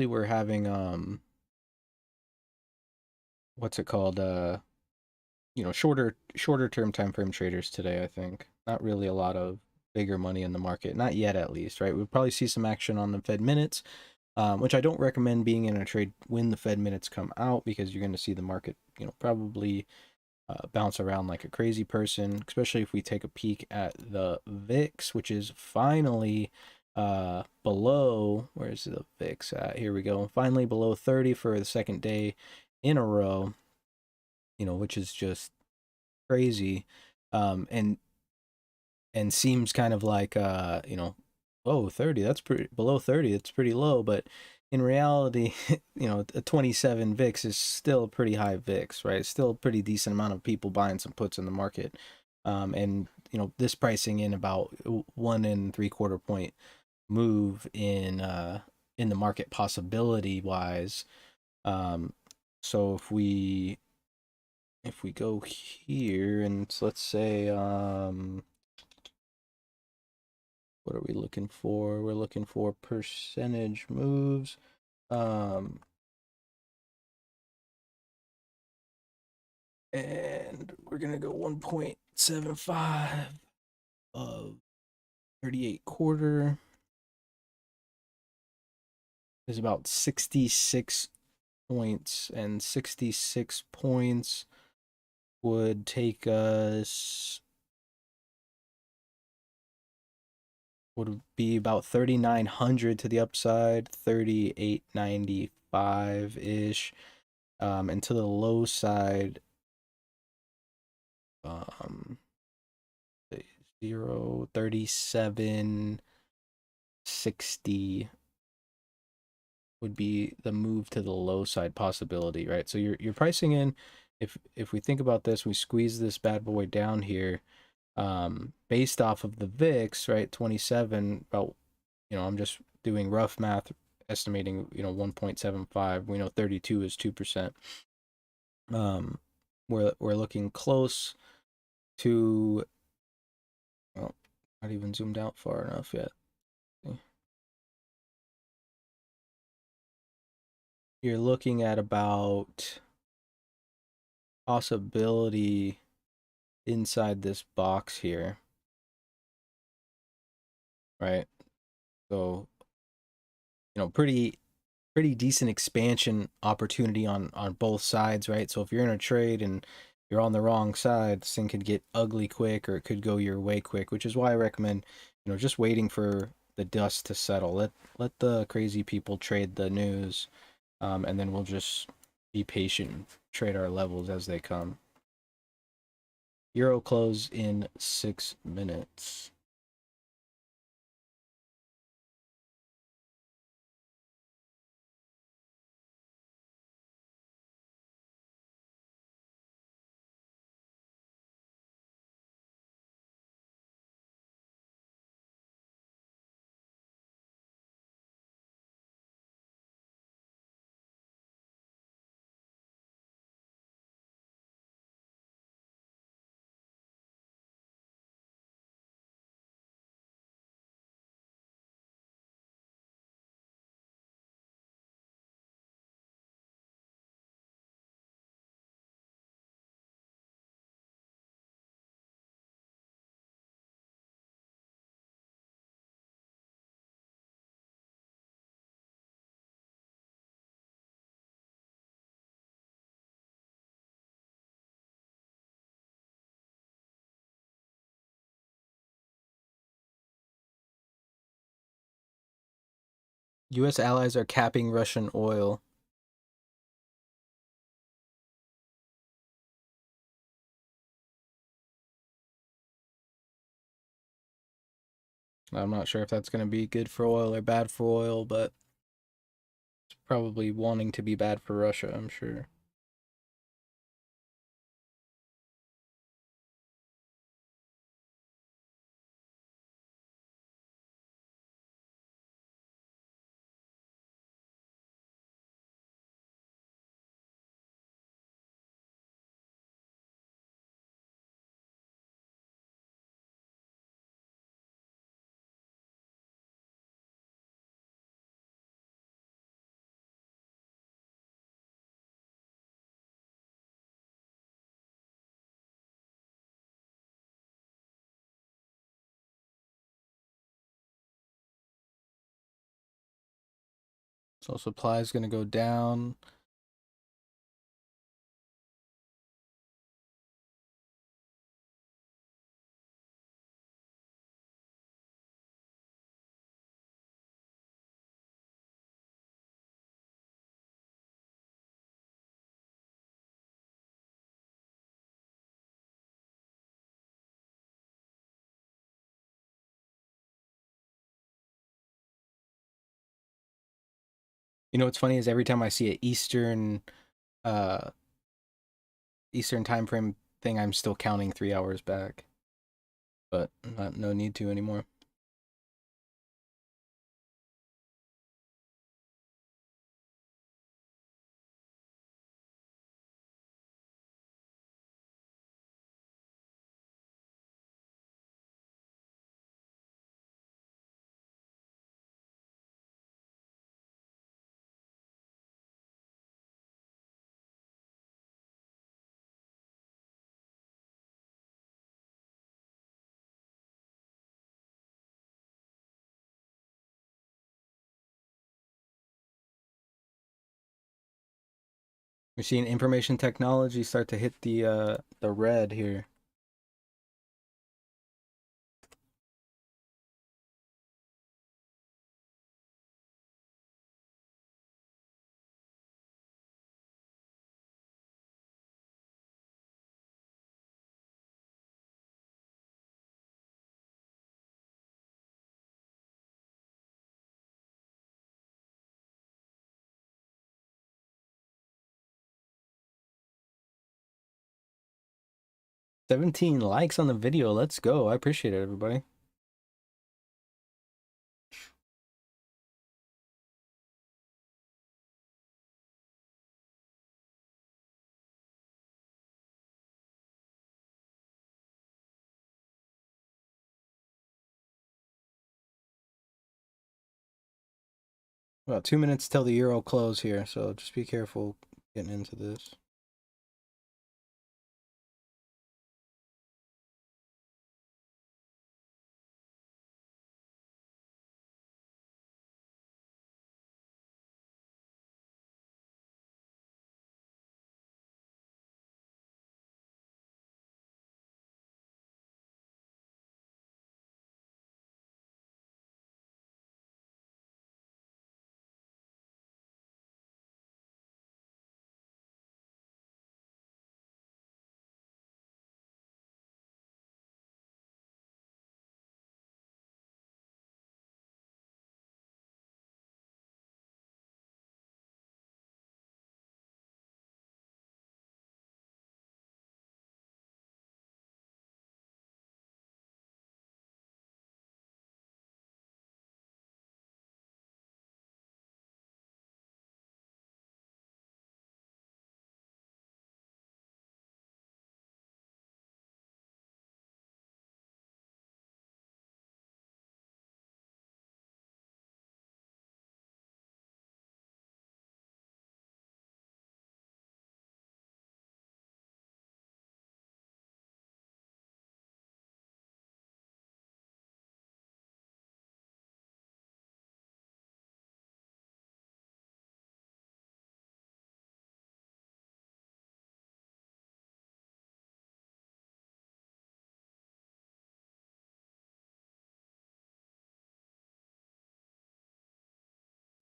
Speaker 1: we're having what's it called? Shorter term time frame traders today, I think. Not really a lot of bigger money in the market. Not yet, at least, right? We'll probably see some action on the Fed minutes, which I don't recommend being in a trade when the Fed minutes come out, because you're going to see the market, probably bounce around like a crazy person, especially if we take a peek at the VIX, which is finally below, where's the VIX at? Here we go. Finally below 30 for the second day in a row, which is just crazy. And seems kind of like oh, 30, that's pretty below 30, it's pretty low, but in reality, a 27 VIX is still a pretty high VIX, right? It's still a pretty decent amount of people buying some puts in the market. And this pricing in about 1.75 point move in the market possibility wise. So if we go here and let's say what are we looking for? We're looking for percentage moves. And we're gonna go 1.75 of 38 quarter is about 66 points, and 66 points would take us, would be about 3,900 to the upside, 3,895 ish, and to the low side, 0, 3760 would be the move to the low side possibility, right? So you're pricing in, if we think about this, we squeeze this bad boy down here, based off of the VIX, right? 27, about, I'm just doing rough math, estimating, 1.75. We know 32 is 2%. We're looking close to, well, not even zoomed out far enough yet. You're looking at about possibility inside this box here, right? So, pretty decent expansion opportunity on both sides, right? So if you're in a trade and you're on the wrong side, this thing could get ugly quick, or it could go your way quick, which is why I recommend, just waiting for the dust to settle. Let the crazy people trade the news, and then we'll just be patient, trade our levels as they come. Euro close in 6 minutes. U.S. allies are capping Russian oil. I'm not sure if that's going to be good for oil or bad for oil, but it's probably wanting to be bad for Russia, I'm sure. So supply is going to go down. You know what's funny is every time I see an uh Eastern time frame thing, I'm still counting 3 hours back. But no need to anymore. We're seeing information technology start to hit the red here. "17 likes on the video. Let's go. I appreciate it, everybody. About 2 minutes till the euro close here, so just be careful getting into this.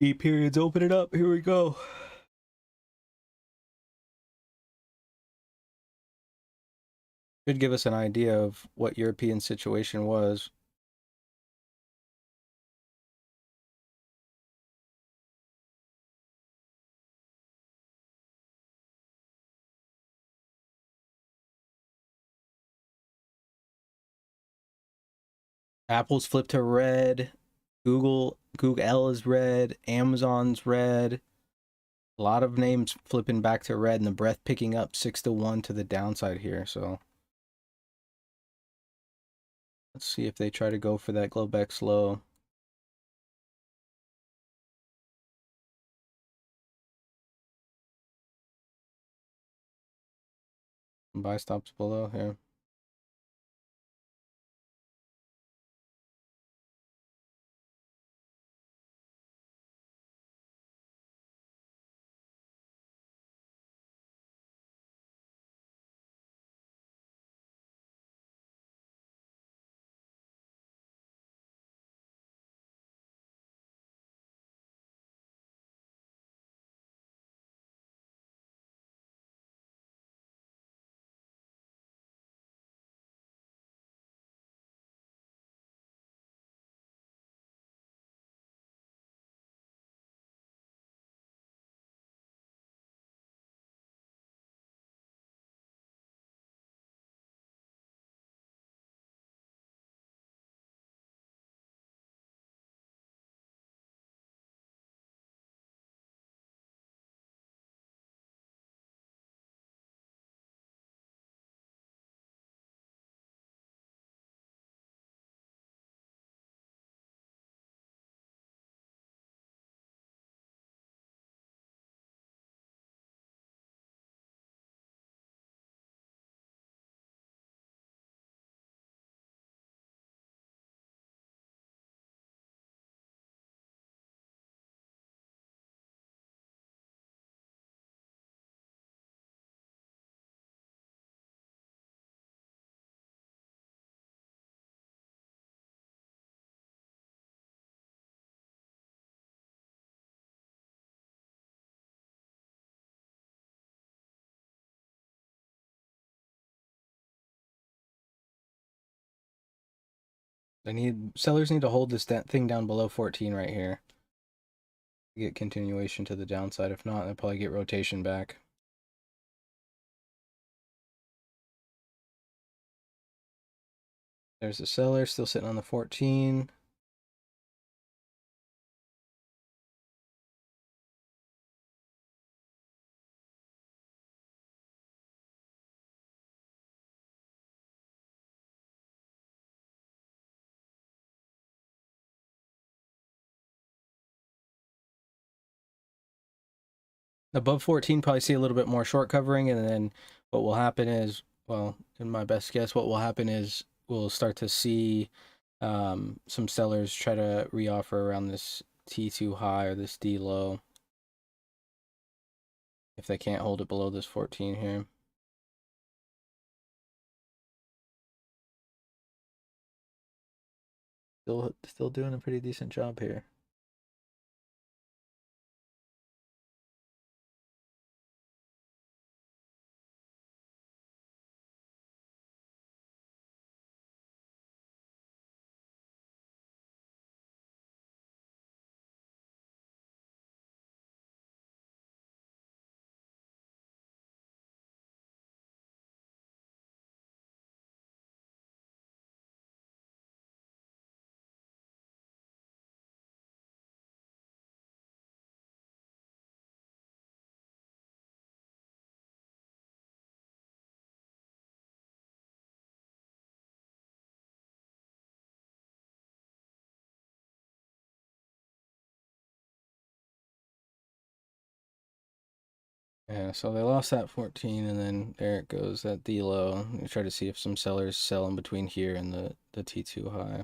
Speaker 1: E periods, open it up. Here we go. Should give us an idea of what European situation was. Apple's flipped to red. Google is red. Amazon's red. A lot of names flipping back to red, and the breath picking up 6-1 to the downside here. So let's see if they try to go for that Globex low. Buy stops below here. Sellers need to hold this thing down below 14 right here. Get continuation to the downside. If not, they'll probably get rotation back. There's the seller still sitting on the 14. Above 14, probably see a little bit more short covering, and then what will happen is, well, in my best guess, what will happen is we'll start to see some sellers try to reoffer around this T2 high or this D low if they can't hold it below this 14 here. Still doing a pretty decent job here. Yeah, so they lost that 14, and then there it goes, that D low. We try to see if some sellers sell in between here and the T2 high.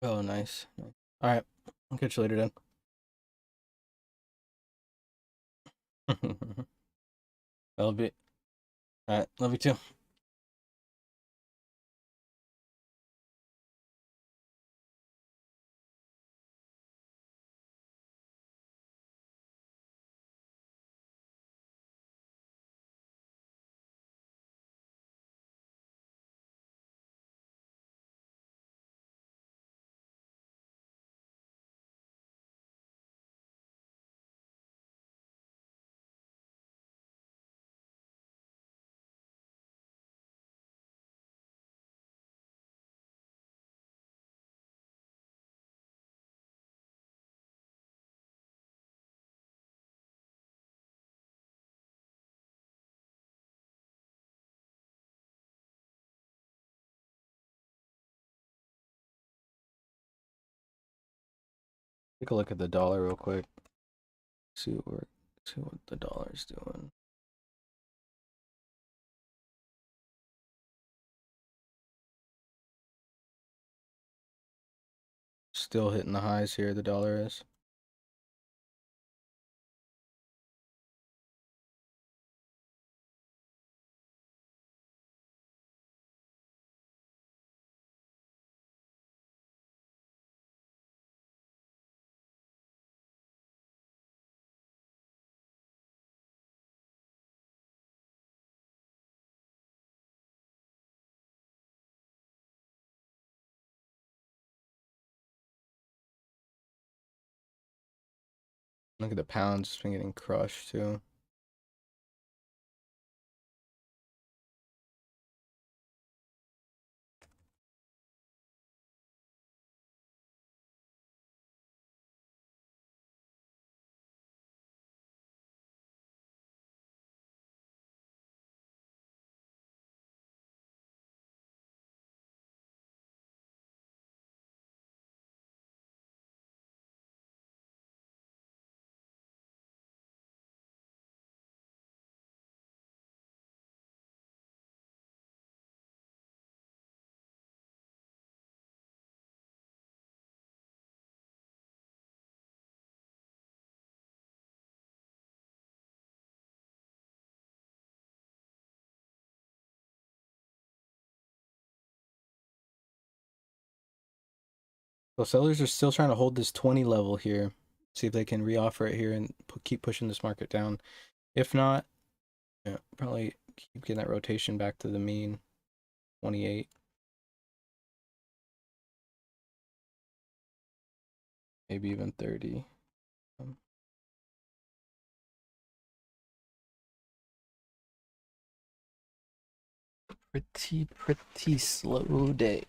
Speaker 1: Oh, nice. All right. I'll catch you later then. Love it. All right. Love you too. Take a look at the dollar real quick. See what the dollar's doing. Still hitting the highs here, the dollar is. Look at the pounds, it's been getting crushed too. So sellers are still trying to hold this 20 level here. See if they can reoffer it here and keep pushing this market down. If not, yeah, probably keep getting that rotation back to the mean 28. Maybe even 30. Pretty slow day.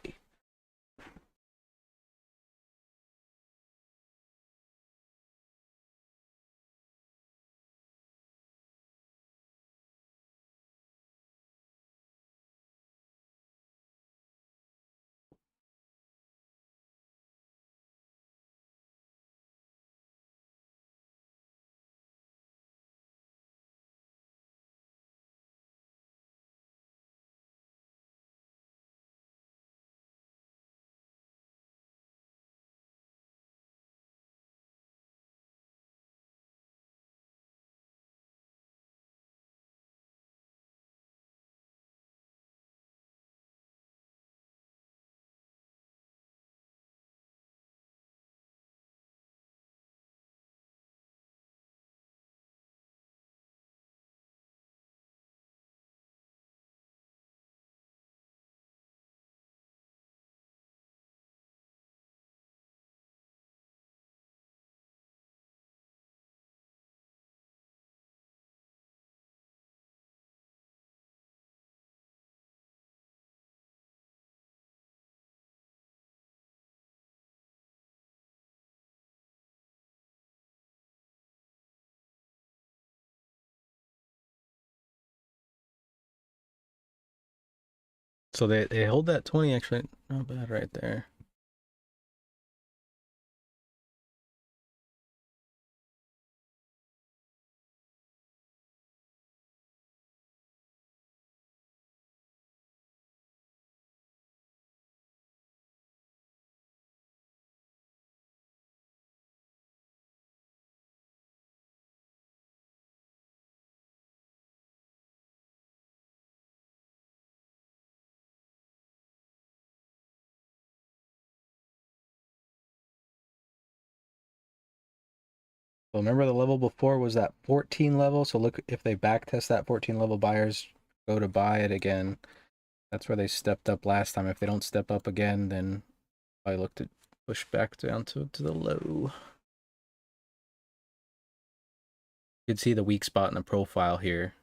Speaker 1: So they hold that 20 actually. Not bad right there. So remember the level before was that 14 level. So look, if they back test that 14 level, buyers go to buy it again. That's where they stepped up last time. If they don't step up again, then I look to push back down to the low. You can see the weak spot in the profile here.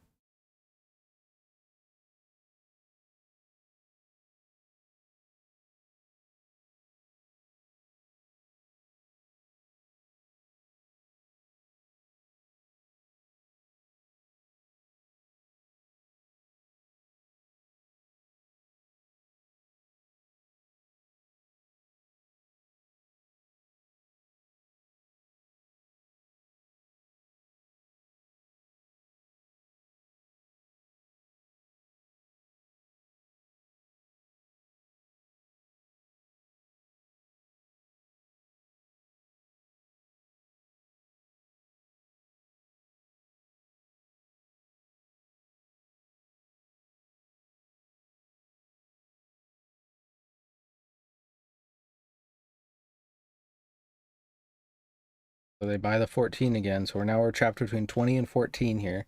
Speaker 1: So they buy the 14 again. So we're trapped between 20 and 14 here.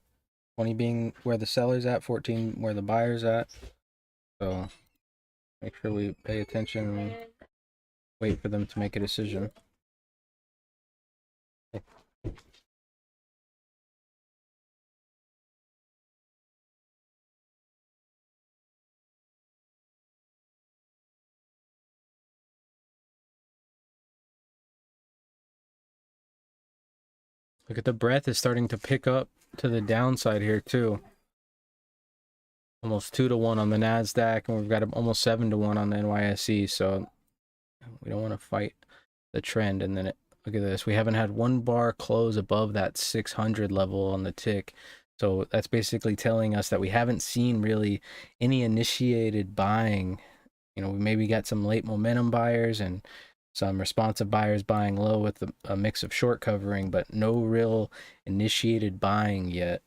Speaker 1: 20 being where the seller's at, 14 where the buyer's at. So make sure we pay attention and wait for them to make a decision. Look at the breadth is starting to pick up to the downside here too. Almost 2-to-1 on the NASDAQ, and we've got almost 7-to-1 on the NYSE. So we don't want to fight the trend. And then look at this. We haven't had one bar close above that 600 level on the tick. So that's basically telling us that we haven't seen really any initiated buying. You know, we maybe got some late momentum buyers and some responsive buyers buying low with a mix of short covering, but no real initiated buying yet.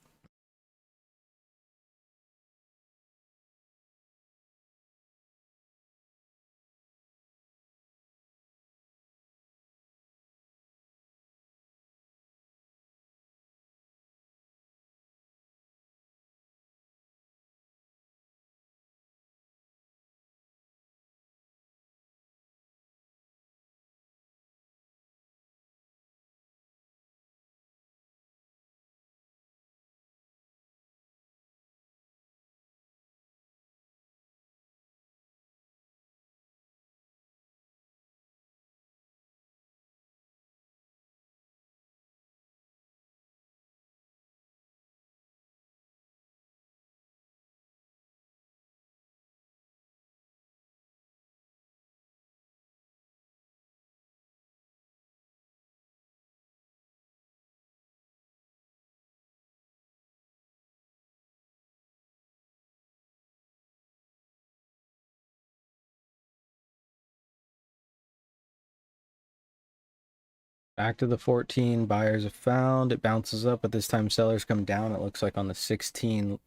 Speaker 1: Back to the 14, buyers have found, it bounces up, but this time sellers come down. It looks like on the 16,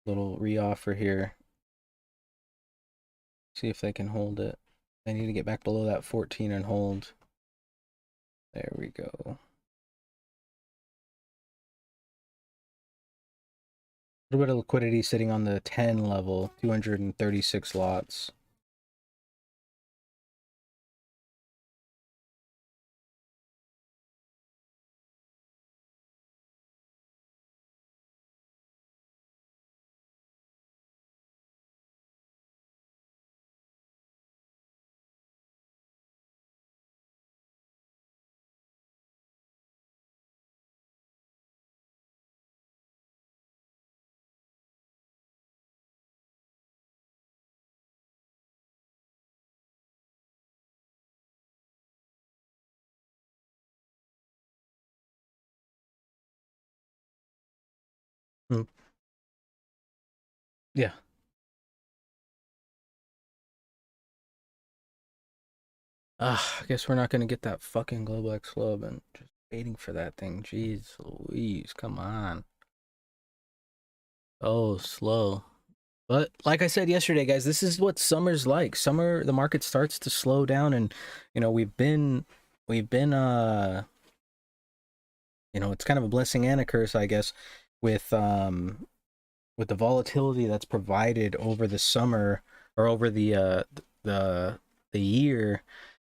Speaker 1: little reoffer here. See if they can hold it. They need to get back below that 14 and hold. There we go. A little bit of liquidity sitting on the 10 level, 236 lots. Yeah. I guess we're not going to get that fucking Global X Club and just waiting for that thing. Jeez Louise, come on. Oh, slow. But like I said yesterday, guys, this is what summer's like. Summer, the market starts to slow down, and you know we've been you know, it's kind of a blessing and a curse, I guess, with with the volatility that's provided over the summer or over the the year.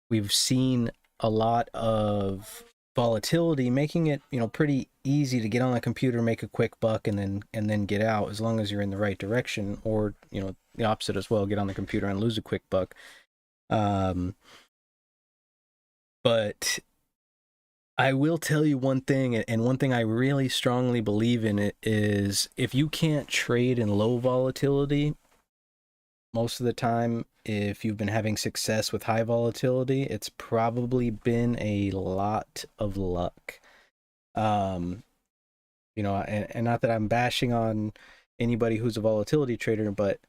Speaker 1: We've seen a lot of volatility, making it, you know, pretty easy to get on the computer, make a quick buck, and then get out, as long as you're in the right direction, or, you know, the opposite as well, get on the computer and lose a quick buck. But I will tell you one thing, and one thing I really strongly believe in it is, if you can't trade in low volatility, most of the time, if you've been having success with high volatility, it's probably been a lot of luck. Um, you know, and not that I'm bashing on anybody who's a volatility trader, but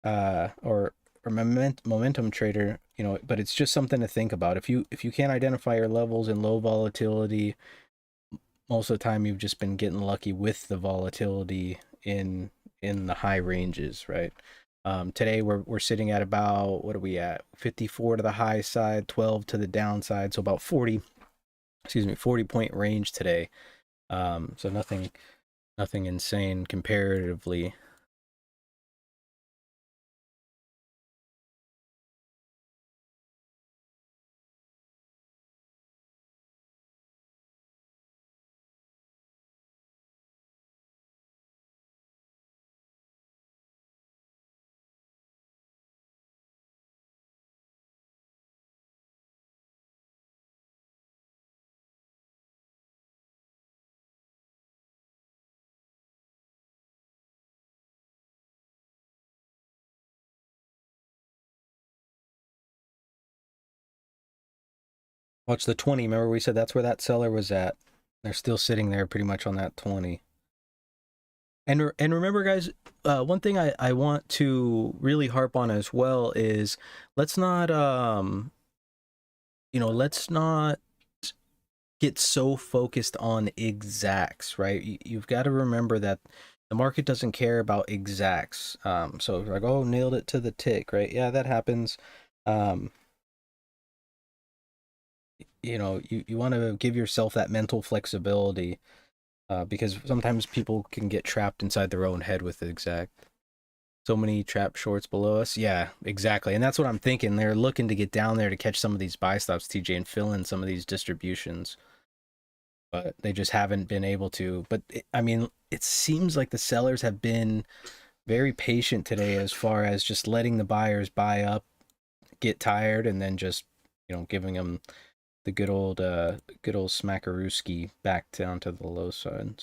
Speaker 1: or momentum trader, you know, but it's just something to think about. If you can't identify your levels in low volatility, most of the time you've just been getting lucky with the volatility in the high ranges, right? Today we're sitting at about, what are we at? 54 to the high side, 12 to the downside, so about 40, 40 point range today. So nothing insane comparatively. Watch the 20. Remember we said that's where that seller was at. They're still sitting there pretty much on that 20. And remember, guys, one thing I want to really harp on as well is, let's not you know, let's not get so focused on exacts, right? You've got to remember that the market doesn't care about exacts. So like, oh, nailed it to the tick, right? Yeah, that happens. Um, you know, you want to give yourself that mental flexibility, because sometimes people can get trapped inside their own head with the exact. So many trap shorts below us. Yeah, exactly. And that's what I'm thinking. They're looking to get down there to catch some of these buy stops, TJ, and fill in some of these distributions, but they just haven't been able to. But I mean, it seems like the sellers have been very patient today, as far as just letting the buyers buy up, get tired, and then just, you know, giving them the good old smackarooski back down to the low side.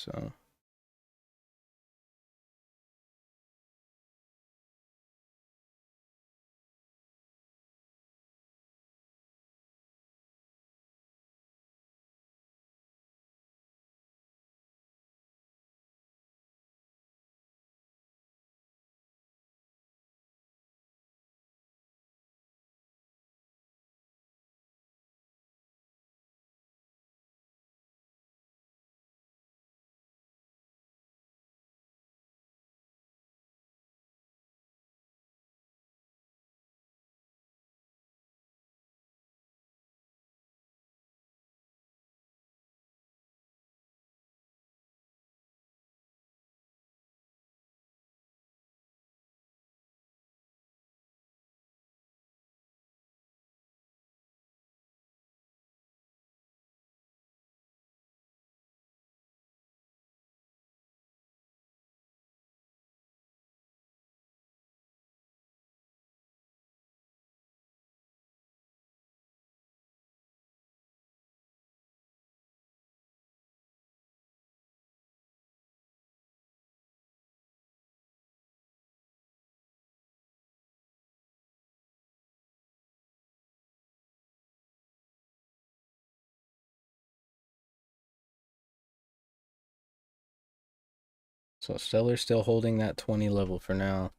Speaker 1: So sellers still holding that 20 level for now.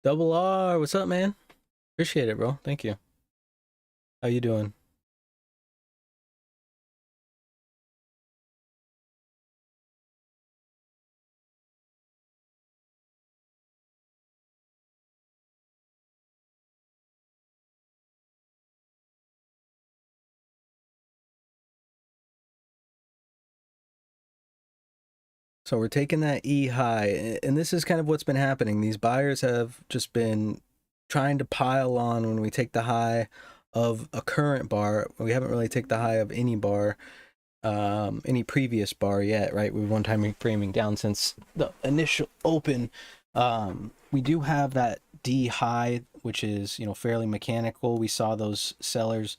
Speaker 1: Double R, what's up, man? Appreciate it, bro. Thank you. How you doing? So we're taking that E high, and this is kind of what's been happening. These buyers have just been trying to pile on when we take the high of a current bar. We haven't really taken the high of any bar, any previous bar yet, right? We've one time framing down since the initial open. We do have that D high, which is, fairly mechanical. We saw those sellers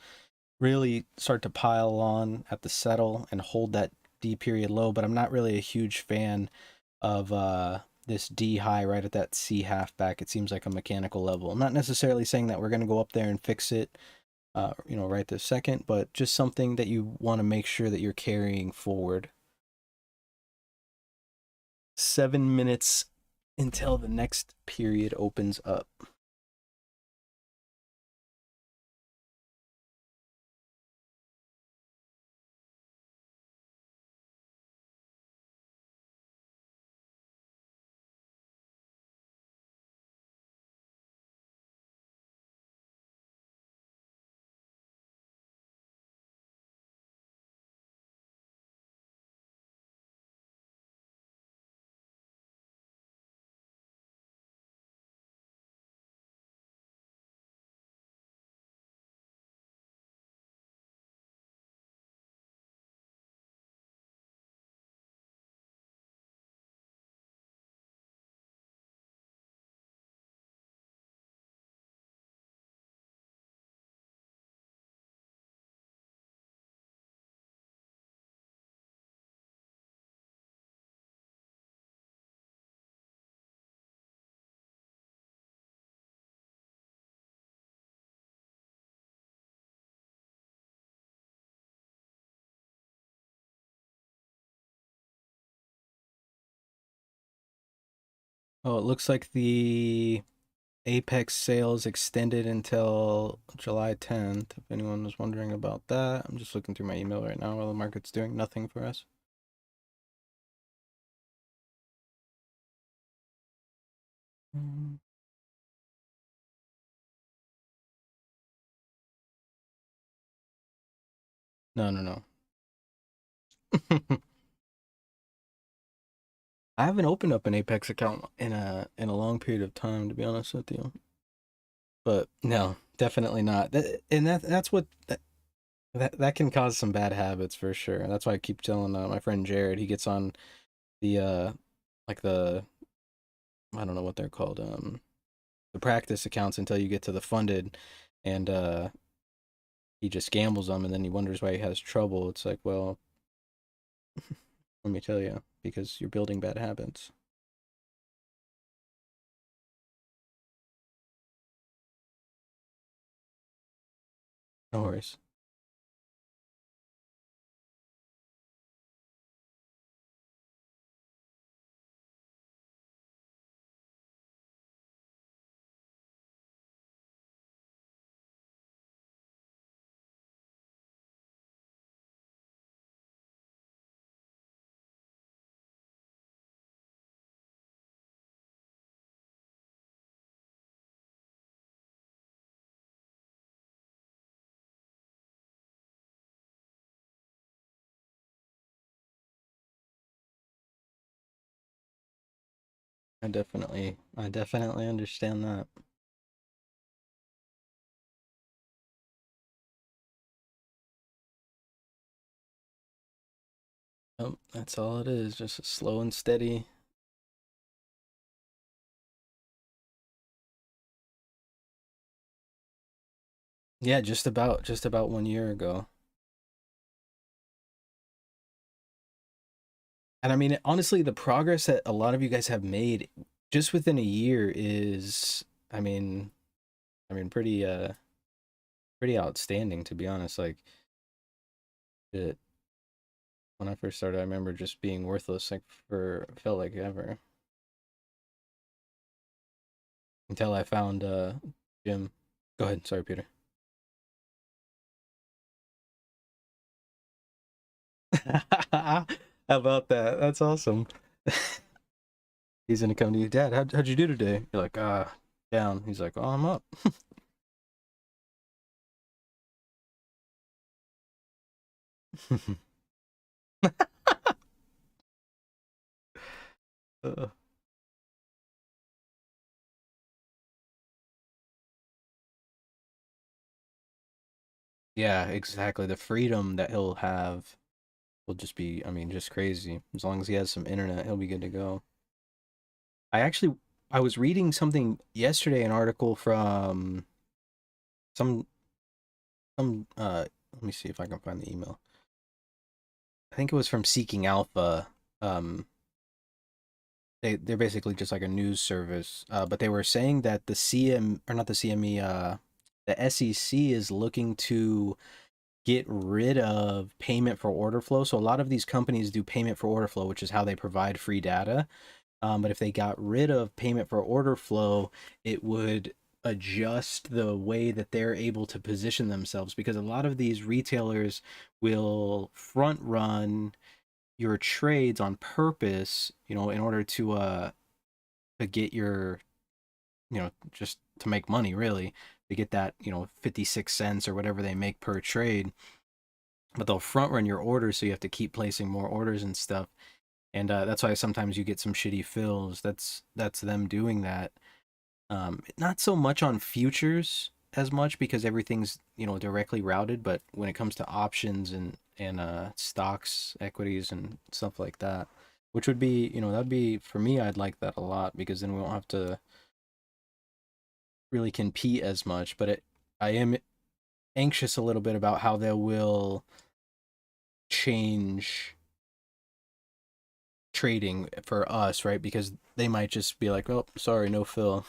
Speaker 1: really start to pile on at the settle and hold that D period low, but I'm not really a huge fan of this D high right at that C half back. It seems like a mechanical level. I'm not necessarily saying that we're going to go up there and fix it, right this second, but just something that you want to make sure that you're carrying forward. 7 minutes until the next period opens up. Oh, it looks like the Apex sales extended until July 10th. If anyone was wondering about that, I'm just looking through my email right now while the market's doing nothing for us. No, no, no. I haven't opened up an Apex account in a long period of time, to be honest with you. But no, definitely not. That's what that can cause some bad habits for sure. That's why I keep telling my friend Jared. He gets on the like the, I don't know what they're called, the practice accounts until you get to the funded, and he just gambles them, and then he wonders why he has trouble. It's like, well, let me tell you, because you're building bad habits. No worries. I definitely understand that. Oh, that's all it is, just a slow and steady. Yeah, just about 1 year ago. And I mean, honestly, the progress that a lot of you guys have made just within a year is, I mean, pretty outstanding, to be honest. Like, it, when I first started, I remember just being worthless, like, for felt like ever, until I found Jim. Go ahead, sorry, Peter. How about that? That's awesome. He's gonna come to you, Dad. How'd you do today? You're like, down. He's like, oh, I'm up. Uh, yeah, exactly. The freedom that he'll have will just be, I mean, just crazy. As long as he has some internet, he'll be good to go. I actually, I was reading something yesterday, an article from some, let me see if I can find the email. I think it was from Seeking Alpha. Um, they're basically just like a news service. But they were saying that the CM, or not the CME, the SEC is looking to get rid of payment for order flow. So a lot of these companies do payment for order flow, which is how they provide free data. But if they got rid of payment for order flow, it would adjust the way that they're able to position themselves, because a lot of these retailers will front run your trades on purpose, in order to get your, just to make money, really, to get that, 56 cents or whatever they make per trade. But they'll front run your orders, so you have to keep placing more orders and stuff. And that's why sometimes you get some shitty fills. That's them doing that. Not so much on futures as much, because everything's, directly routed. But when it comes to options and stocks, equities, and stuff like that, which would be, that'd be, for me, I'd like that a lot, because then we won't have to really compete as much. But I am anxious a little bit about how they will change trading for us, right? Because they might just be like, oh, sorry, no fill.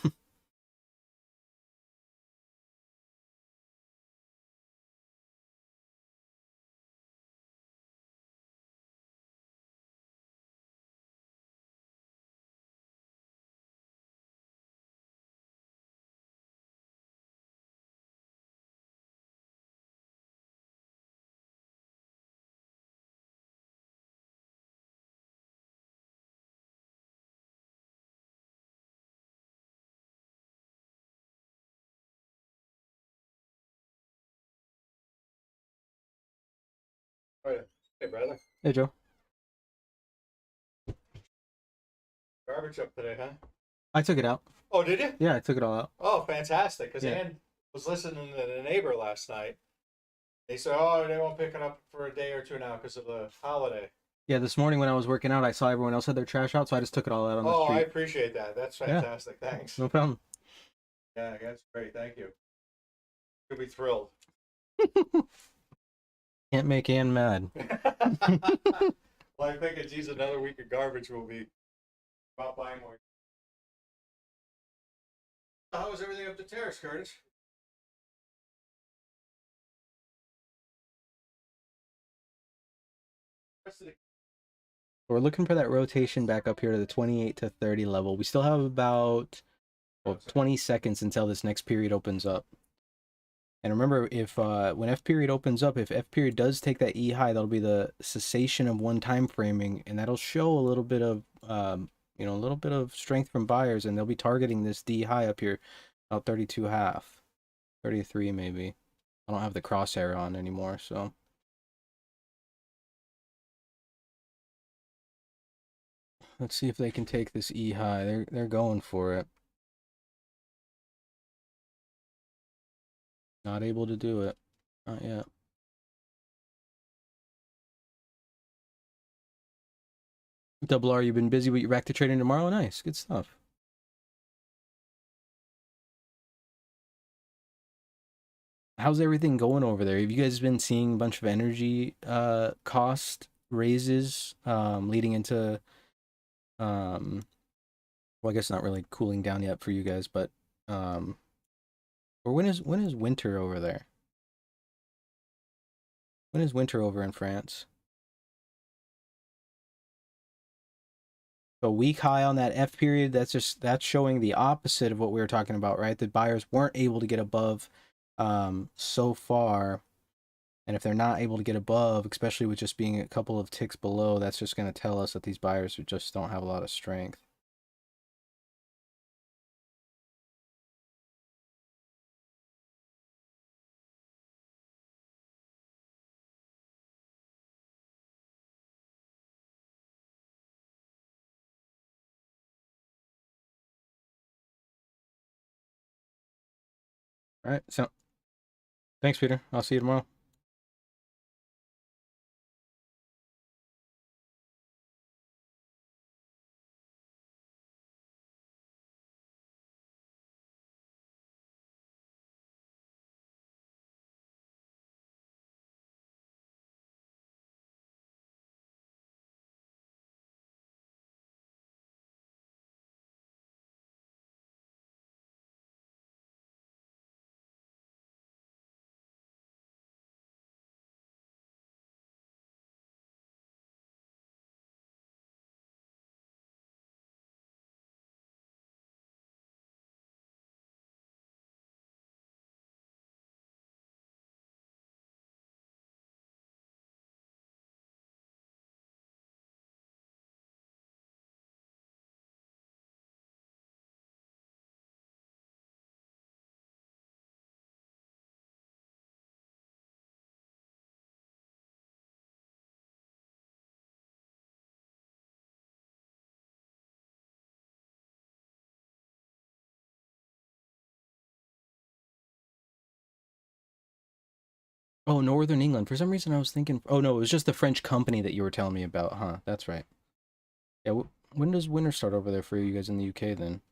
Speaker 3: Oh, yeah. Hey, brother.
Speaker 1: Hey, Joe.
Speaker 3: Garbage up today, huh?
Speaker 1: I took it out.
Speaker 3: Oh, did you?
Speaker 1: Yeah, I took it all out.
Speaker 3: Oh, fantastic. Because
Speaker 1: Yeah.
Speaker 3: Ann was listening to the neighbor last night. They said, oh, they won't pick it up for a day or two now because of the holiday.
Speaker 1: Yeah, this morning when I was working out, I saw everyone else had their trash out, so I just took it all out on the
Speaker 3: Oh, I
Speaker 1: street.
Speaker 3: appreciate that. That's
Speaker 1: Yeah,
Speaker 3: fantastic. Thanks.
Speaker 1: no problem.
Speaker 3: Yeah, that's great. Thank you. You'll be thrilled.
Speaker 1: Can't make Ann mad.
Speaker 3: Well, I think it's geez, another week of garbage will be about buying more. How was everything up the terrace, Curtis?
Speaker 1: We're looking for that rotation back up here to the 28 to 30 level. We still have about 20 seconds until this next period opens up. And remember, if when F period opens up, if F period does take that E high, that'll be the cessation of one time framing, and that'll show a little bit of a little bit of strength from buyers, and they'll be targeting this D high up here, about 32 half, 33 maybe. I don't have the crosshair on anymore, so let's see if they can take this E high. They're going for it. Not able to do it. Not yet. Double R, you've been busy, but you're back to trading tomorrow? Nice. Good stuff. How's everything going over there? Have you guys been seeing a bunch of energy cost raises leading into well, I guess not really cooling down yet for you guys, but or when is winter over there? When is winter over in France? A week high on that F period, that's showing the opposite of what we were talking about, right? The buyers weren't able to get above so far. And if they're not able to get above, especially with just being a couple of ticks below, that's just going to tell us that these buyers just don't have a lot of strength. All right. So thanks, Peter. I'll see you tomorrow. Oh, Northern England. For some reason, I was thinking. Oh no, it was just the French company that you were telling me about, huh? That's right. Yeah. When does winter start over there for you guys in the UK? Then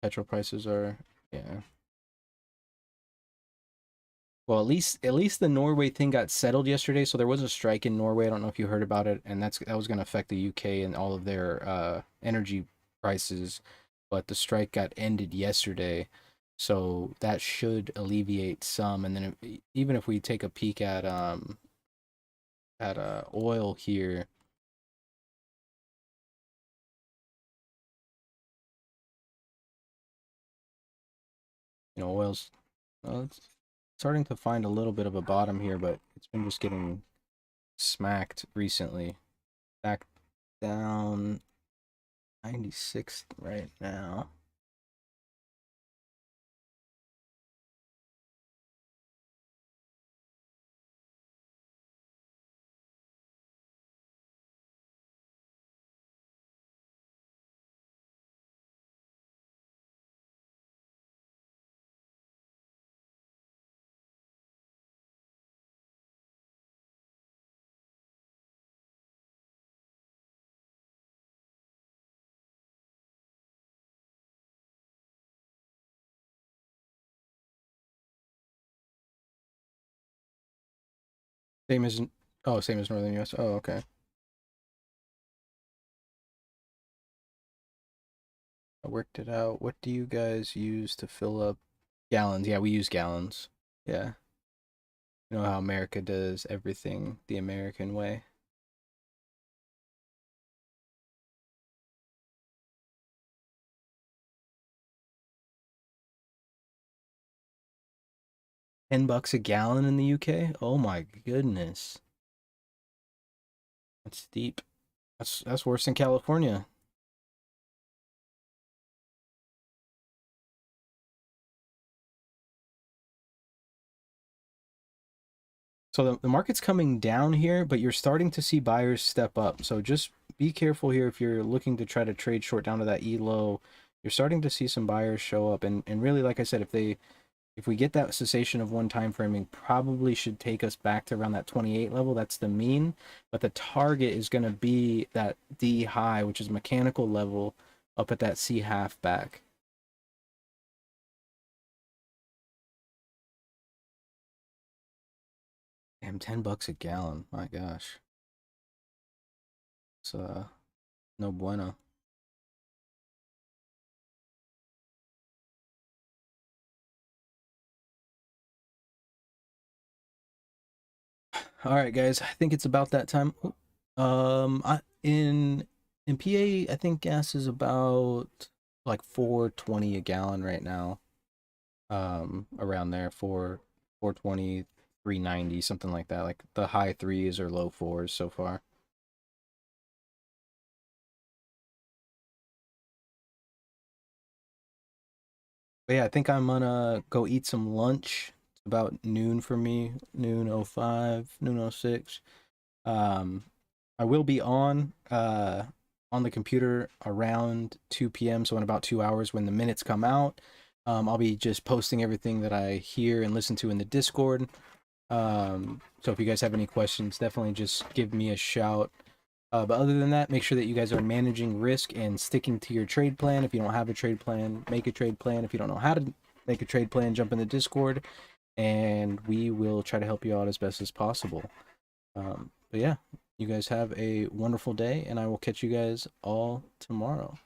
Speaker 1: petrol prices are. Yeah. Well, at least the Norway thing got settled yesterday. So there was a strike in Norway. I don't know if you heard about it, and that was going to affect the UK and all of their energy prices. But the strike got ended yesterday, so that should alleviate some. And then even if we take a peek at oil here, oil's it's starting to find a little bit of a bottom here, but it's been just getting smacked recently. Back down 96 right now. Same as same as Northern US. Oh, okay. I worked it out. What do you guys use to fill up gallons? Yeah, we use gallons. Yeah. You know how America does everything the American way. $10 a gallon in the UK? Oh my goodness. That's steep. That's worse than California. So the market's coming down here, but you're starting to see buyers step up. So just be careful here if you're looking to try to trade short down to that E low. You're starting to see some buyers show up, and really, like I said, if we get that cessation of one time framing, probably should take us back to around that 28 level. That's the mean, but the target is going to be that D high, which is mechanical level up at that C half back. Damn, $10 a gallon. My gosh. It's no bueno. All right, guys. I think it's about that time. In PA, I think gas is about like 4.20 a gallon right now. Around there, 4.20, 3.90, something like that. Like the high threes or low fours so far. But yeah, I think I'm gonna go eat some lunch. It's about noon for me, noon 05, noon 06. Um, I will be on the computer around 2 p.m. So in about 2 hours when the minutes come out. I'll be just posting everything that I hear and listen to in the Discord. So if you guys have any questions, definitely just give me a shout. But other than that, make sure that you guys are managing risk and sticking to your trade plan. If you don't have a trade plan, make a trade plan. If you don't know how to make a trade plan, jump in the Discord, and we will try to help you out as best as possible. But yeah, you guys have a wonderful day, and I will catch you guys all tomorrow.